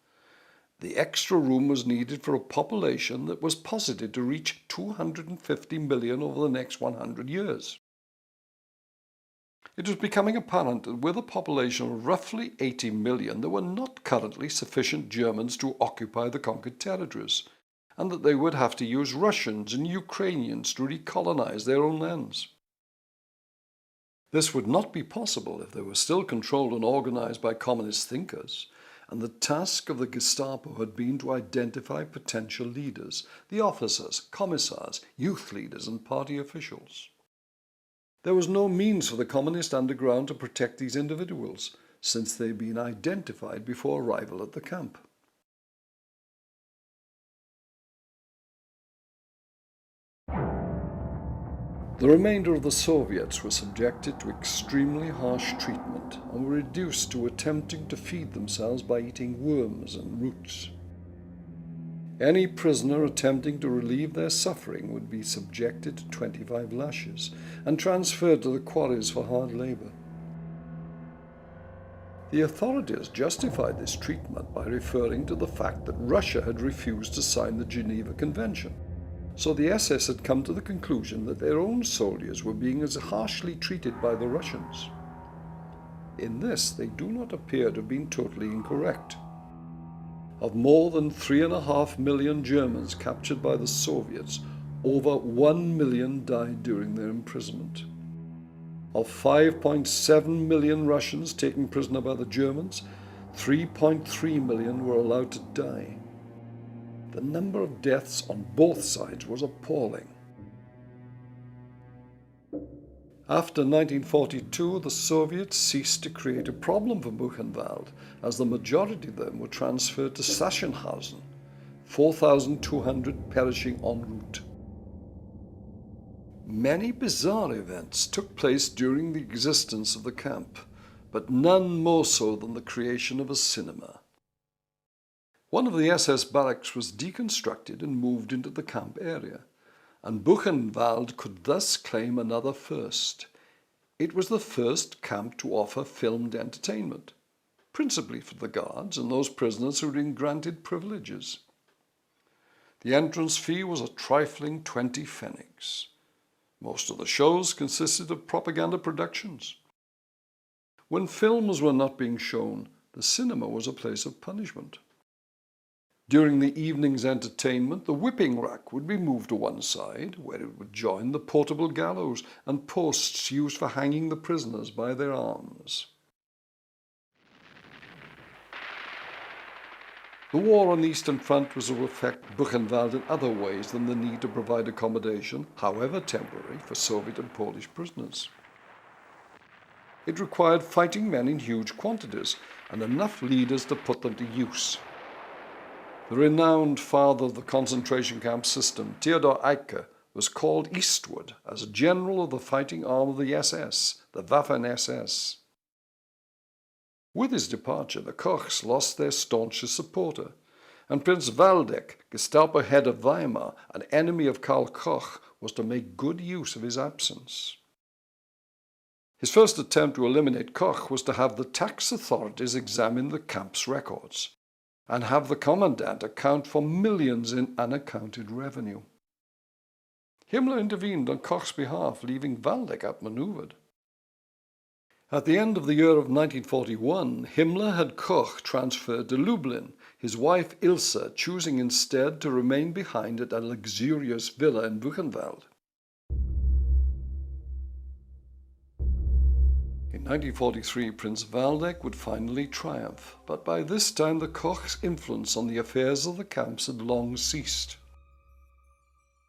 the extra room was needed for a population that was posited to reach 250 million over the next 100 years. It was becoming apparent that with a population of roughly 80 million, there were not currently sufficient Germans to occupy the conquered territories, and that they would have to use Russians and Ukrainians to recolonize their own lands. This would not be possible if they were still controlled and organized by communist thinkers, and the task of the Gestapo had been to identify potential leaders, the officers, commissars, youth leaders, and party officials. There was no means for the communist underground to protect these individuals, since they had been identified before arrival at the camp. The remainder of the Soviets were subjected to extremely harsh treatment and were reduced to attempting to feed themselves by eating worms and roots. Any prisoner attempting to relieve their suffering would be subjected to 25 lashes and transferred to the quarries for hard labor. The authorities justified this treatment by referring to the fact that Russia had refused to sign the Geneva Convention. So the SS had come to the conclusion that their own soldiers were being as harshly treated by the Russians. In this, they do not appear to have been totally incorrect. Of more than 3.5 million Germans captured by the Soviets, over 1 million died during their imprisonment. Of 5.7 million Russians taken prisoner by the Germans, 3.3 million were allowed to die. The number of deaths on both sides was appalling. After 1942, the Soviets ceased to create a problem for Buchenwald, as the majority of them were transferred to Sachsenhausen, 4,200 perishing en route. Many bizarre events took place during the existence of the camp, but none more so than the creation of a cinema. One of the SS barracks was deconstructed and moved into the camp area, and Buchenwald could thus claim another first. It was the first camp to offer filmed entertainment, principally for the guards and those prisoners who had been granted privileges. The entrance fee was a trifling 20 pfennigs. Most of the shows consisted of propaganda productions. When films were not being shown, the cinema was a place of punishment. During the evening's entertainment, the whipping rack would be moved to one side, where it would join the portable gallows and posts used for hanging the prisoners by their arms. The war on the Eastern Front was to affect Buchenwald in other ways than the need to provide accommodation, however temporary, for Soviet and Polish prisoners. It required fighting men in huge quantities and enough leaders to put them to use. The renowned father of the concentration camp system, Theodor Eicke, was called eastward as a general of the fighting arm of the SS, the Waffen-SS. With his departure, the Kochs lost their staunchest supporter, and Prince Waldeck, Gestapo head of Weimar, an enemy of Karl Koch, was to make good use of his absence. His first attempt to eliminate Koch was to have the tax authorities examine the camp's records and have the commandant account for millions in unaccounted revenue. Himmler intervened on Koch's behalf, leaving Waldeck outmaneuvered. At the end of the year of 1941, Himmler had Koch transferred to Lublin, his wife Ilse choosing instead to remain behind at a luxurious villa in Buchenwald. In 1943, Prince Waldeck would finally triumph, but by this time the Koch's influence on the affairs of the camps had long ceased.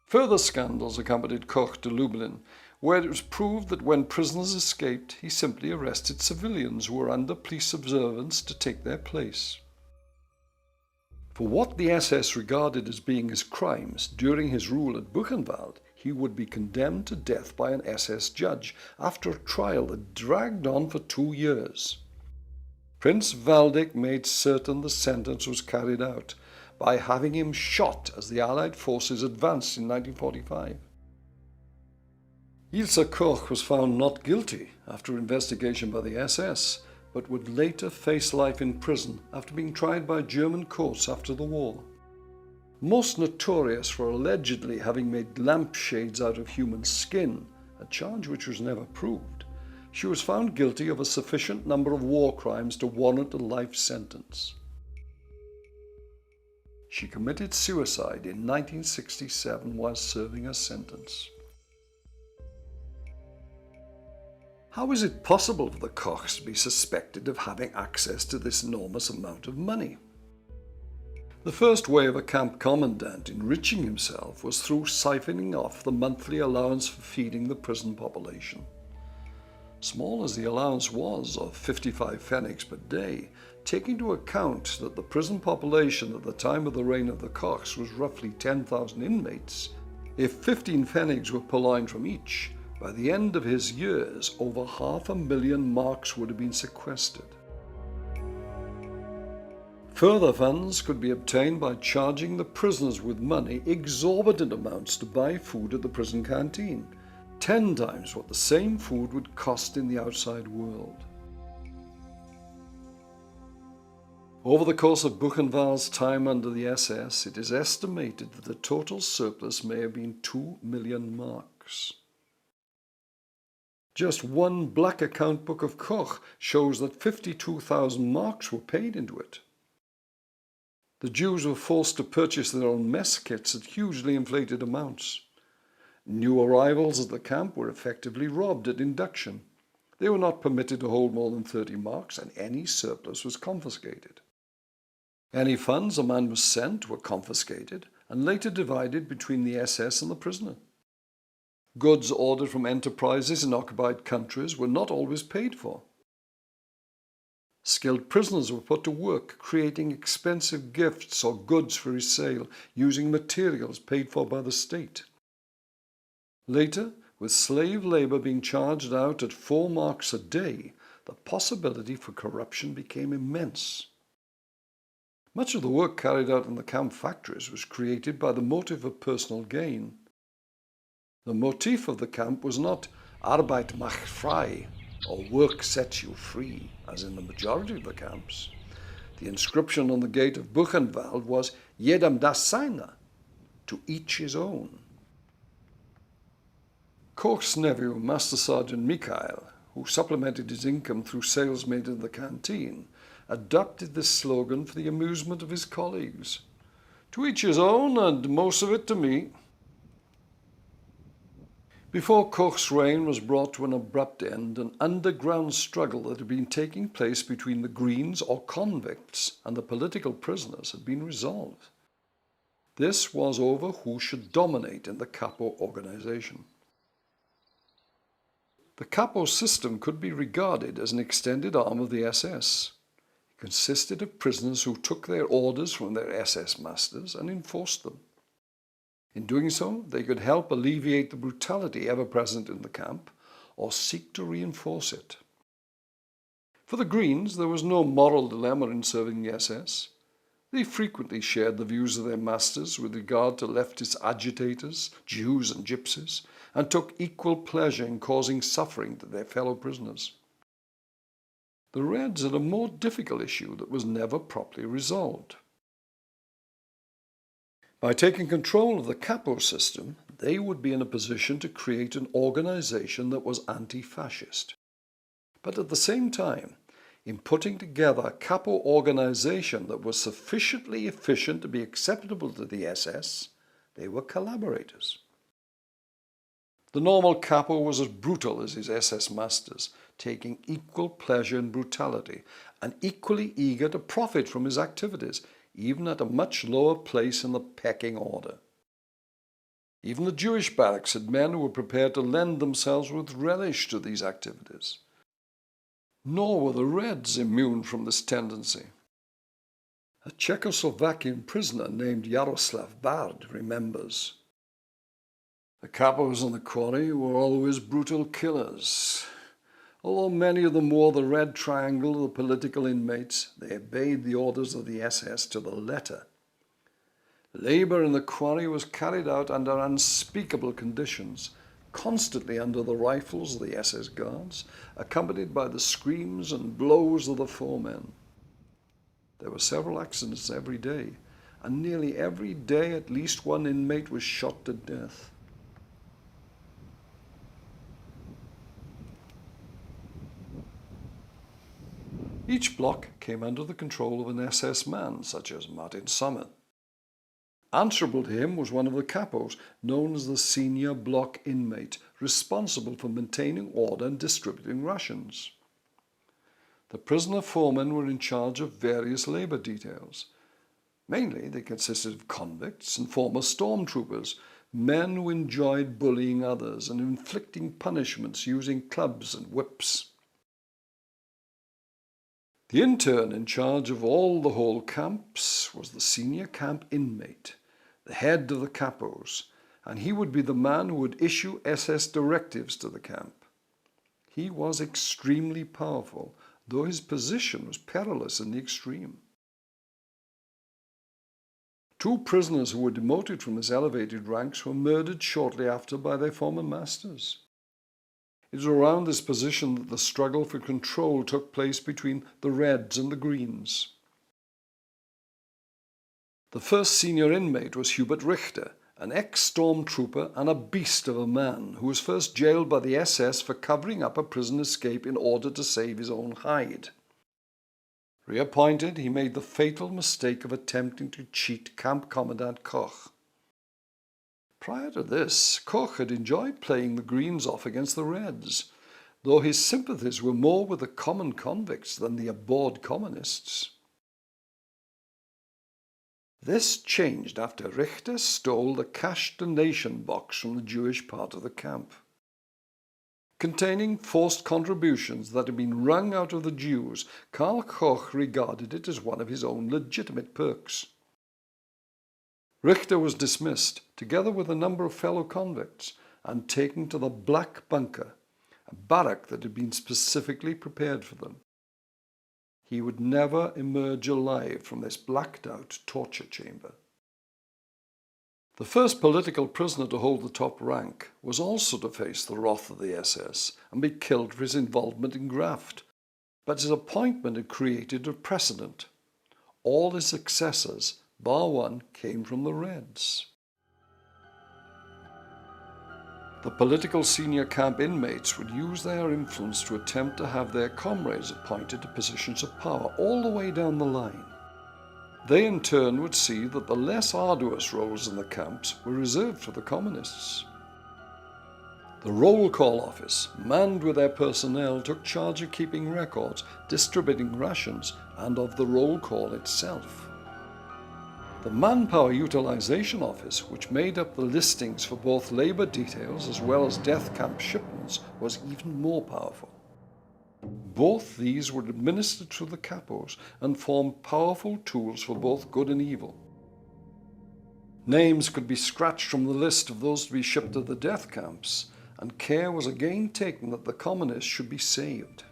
Further scandals accompanied Koch to Lublin, where it was proved that when prisoners escaped, he simply arrested civilians who were under police surveillance to take their place. For what the SS regarded as being his crimes during his rule at Buchenwald, he would be condemned to death by an SS judge after a trial that dragged on for 2 years. Prince Waldeck made certain the sentence was carried out by having him shot as the Allied forces advanced in 1945. Ilse Koch was found not guilty after investigation by the SS, but would later face life in prison after being tried by German courts after the war. Most notorious for allegedly having made lampshades out of human skin, a charge which was never proved, she was found guilty of a sufficient number of war crimes to warrant a life sentence. She committed suicide in 1967 while serving her sentence. How is it possible for the Kochs to be suspected of having access to this enormous amount of money? The first way of a camp commandant enriching himself was through siphoning off the monthly allowance for feeding the prison population. Small as the allowance was of 55 pfennigs per day, taking into account that the prison population at the time of the reign of the Kochs was roughly 10,000 inmates, if 15 pfennigs were purloined from each, by the end of his years, over 500,000 marks would have been sequestered. Further funds could be obtained by charging the prisoners with money exorbitant amounts to buy food at the prison canteen, 10 times what the same food would cost in the outside world. Over the course of Buchenwald's time under the SS, it is estimated that the total surplus may have been 2 million marks. Just one black account book of Koch shows that 52,000 marks were paid into it. The Jews were forced to purchase their own mess kits at hugely inflated amounts. New arrivals at the camp were effectively robbed at induction. They were not permitted to hold more than 30 marks, and any surplus was confiscated. Any funds a man was sent were confiscated and later divided between the SS and the prisoner. Goods ordered from enterprises in occupied countries were not always paid for. Skilled prisoners were put to work creating expensive gifts or goods for resale using materials paid for by the state. Later, with slave labor being charged out at 4 marks a day, the possibility for corruption became immense. Much of the work carried out in the camp factories was created by the motive of personal gain. The motif of the camp was not Arbeit macht frei, or work sets you free, as in the majority of the camps. The inscription on the gate of Buchenwald was Jedem das Seine, to each his own. Koch's nephew, Master Sergeant Michael, who supplemented his income through sales made in the canteen, adopted this slogan for the amusement of his colleagues. To each his own, and most of it to me. Before Koch's reign was brought to an abrupt end, an underground struggle that had been taking place between the Greens or convicts and the political prisoners had been resolved. This was over who should dominate in the Kapo organization. The Kapo system could be regarded as an extended arm of the SS. It consisted of prisoners who took their orders from their SS masters and enforced them. In doing so, they could help alleviate the brutality ever present in the camp or seek to reinforce it. For the Greens, there was no moral dilemma in serving the SS. They frequently shared the views of their masters with regard to leftist agitators, Jews and gypsies, and took equal pleasure in causing suffering to their fellow prisoners. The Reds had a more difficult issue that was never properly resolved. By taking control of the Kapo system, they would be in a position to create an organization that was anti-fascist. But at the same time, in putting together a Kapo organization that was sufficiently efficient to be acceptable to the SS, they were collaborators. The normal Kapo was as brutal as his SS masters, taking equal pleasure in brutality and equally eager to profit from his activities, even at a much lower place in the pecking order. Even the Jewish barracks had men who were prepared to lend themselves with relish to these activities. Nor were the Reds immune from this tendency. A Czechoslovakian prisoner named Jaroslav Bard remembers, "The Kapos in the quarry were always brutal killers. Although many of them wore the red triangle of the political inmates, they obeyed the orders of the SS to the letter. Labor in the quarry was carried out under unspeakable conditions, constantly under the rifles of the SS guards, accompanied by the screams and blows of the foremen. There were several accidents every day, and nearly every day at least one inmate was shot to death. Each block came under the control of an SS man, such as Martin Sommer. Answerable to him was one of the Kapos, known as the senior block inmate, responsible for maintaining order and distributing rations. The prisoner foremen were in charge of various labour details. Mainly, they consisted of convicts and former stormtroopers, men who enjoyed bullying others and inflicting punishments using clubs and whips. The intern in charge of all the whole camps was the senior camp inmate, the head of the Kapos, and he would be the man who would issue SS directives to the camp. He was extremely powerful, though his position was perilous in the extreme. 2 prisoners who were demoted from his elevated ranks were murdered shortly after by their former masters. It was around this position that the struggle for control took place between the Reds and the Greens. The first senior inmate was Hubert Richter, an ex-stormtrooper and a beast of a man who was first jailed by the SS for covering up a prison escape in order to save his own hide. Reappointed, he made the fatal mistake of attempting to cheat Camp Commandant Koch. Prior to this, Koch had enjoyed playing the Greens off against the Reds, though his sympathies were more with the common convicts than the abhorred communists. This changed after Richter stole the cash donation box from the Jewish part of the camp. Containing forced contributions that had been wrung out of the Jews, Karl Koch regarded it as one of his own legitimate perks. Richter was dismissed, together with a number of fellow convicts, and taken to the Black Bunker, a barrack that had been specifically prepared for them. He would never emerge alive from this blacked-out torture chamber. The first political prisoner to hold the top rank was also to face the wrath of the SS and be killed for his involvement in graft, but his appointment had created a precedent. All his successors, bar one, came from the Reds. The political senior camp inmates would use their influence to attempt to have their comrades appointed to positions of power all the way down the line. They in turn would see that the less arduous roles in the camps were reserved for the communists. The roll call office, manned with their personnel, took charge of keeping records, distributing rations, and of the roll call itself. The manpower utilization office, which made up the listings for both labor details as well as death camp shipments, was even more powerful. Both these were administered through the Kapos and formed powerful tools for both good and evil. Names could be scratched from the list of those to be shipped to the death camps, and care was again taken that the communists should be saved.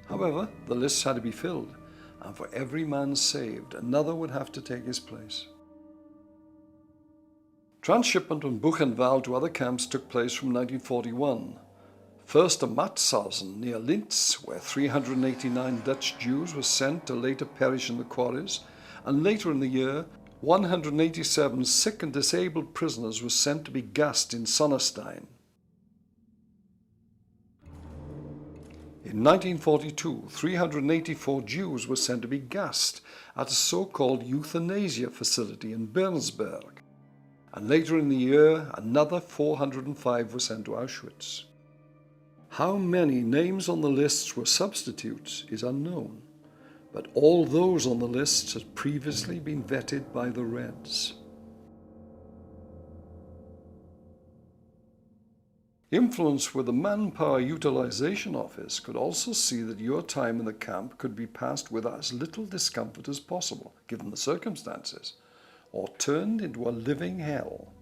However, the lists had to be filled, and for every man saved, another would have to take his place. Transshipment from Buchenwald to other camps took place from 1941. First to Matshausen near Linz, where 389 Dutch Jews were sent to later perish in the quarries, and later in the year, 187 sick and disabled prisoners were sent to be gassed in Sonnestein. In 1942, 384 Jews were sent to be gassed at a so-called euthanasia facility in Bernsberg, and later in the year, another 405 were sent to Auschwitz. How many names on the lists were substitutes is unknown, but all those on the lists had previously been vetted by the Reds. Influence with the Manpower Utilization Office could also see that your time in the camp could be passed with as little discomfort as possible, given the circumstances, or turned into a living hell.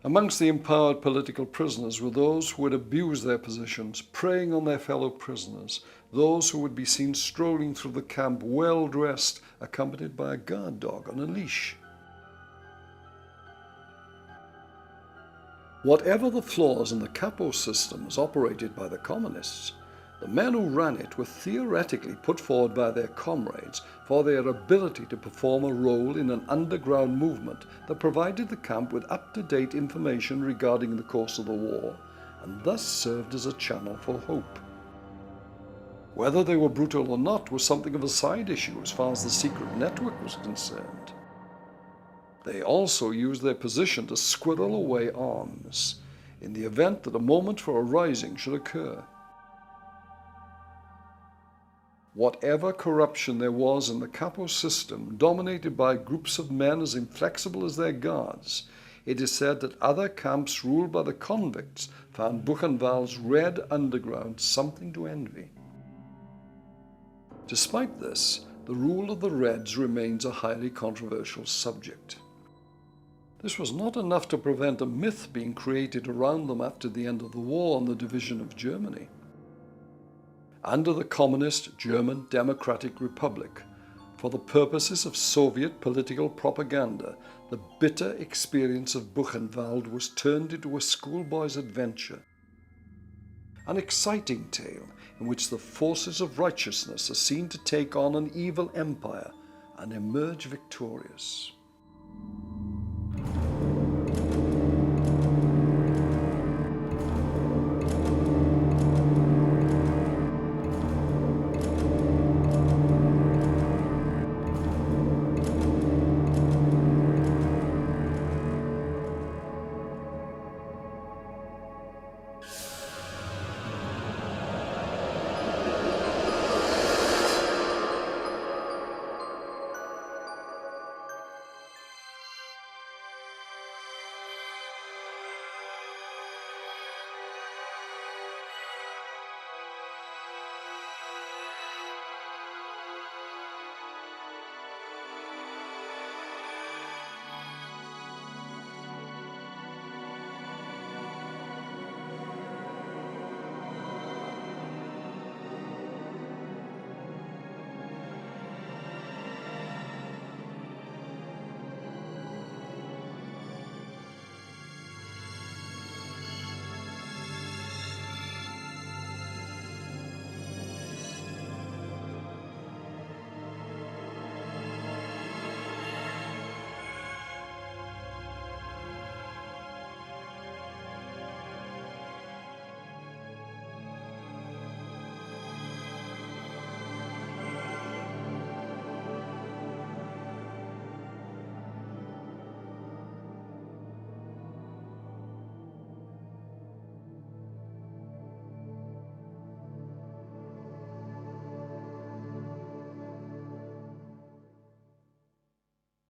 Amongst the empowered political prisoners were those who would abuse their positions, preying on their fellow prisoners, those who would be seen strolling through the camp well-dressed, accompanied by a guard dog on a leash. Whatever the flaws in the Kapo system as operated by the communists, the men who ran it were theoretically put forward by their comrades for their ability to perform a role in an underground movement that provided the camp with up-to-date information regarding the course of the war, and thus served as a channel for hope. Whether they were brutal or not was something of a side issue as far as the secret network was concerned. They also used their position to squirrel away arms in the event that a moment for a rising should occur. Whatever corruption there was in the Kapo system, dominated by groups of men as inflexible as their guards, it is said that other camps ruled by the convicts found Buchenwald's red underground something to envy. Despite this, the rule of the Reds remains a highly controversial subject. This was not enough to prevent a myth being created around them after the end of the war and the division of Germany. Under the communist German Democratic Republic, for the purposes of Soviet political propaganda, the bitter experience of Buchenwald was turned into a schoolboy's adventure. An exciting tale in which the forces of righteousness are seen to take on an evil empire and emerge victorious.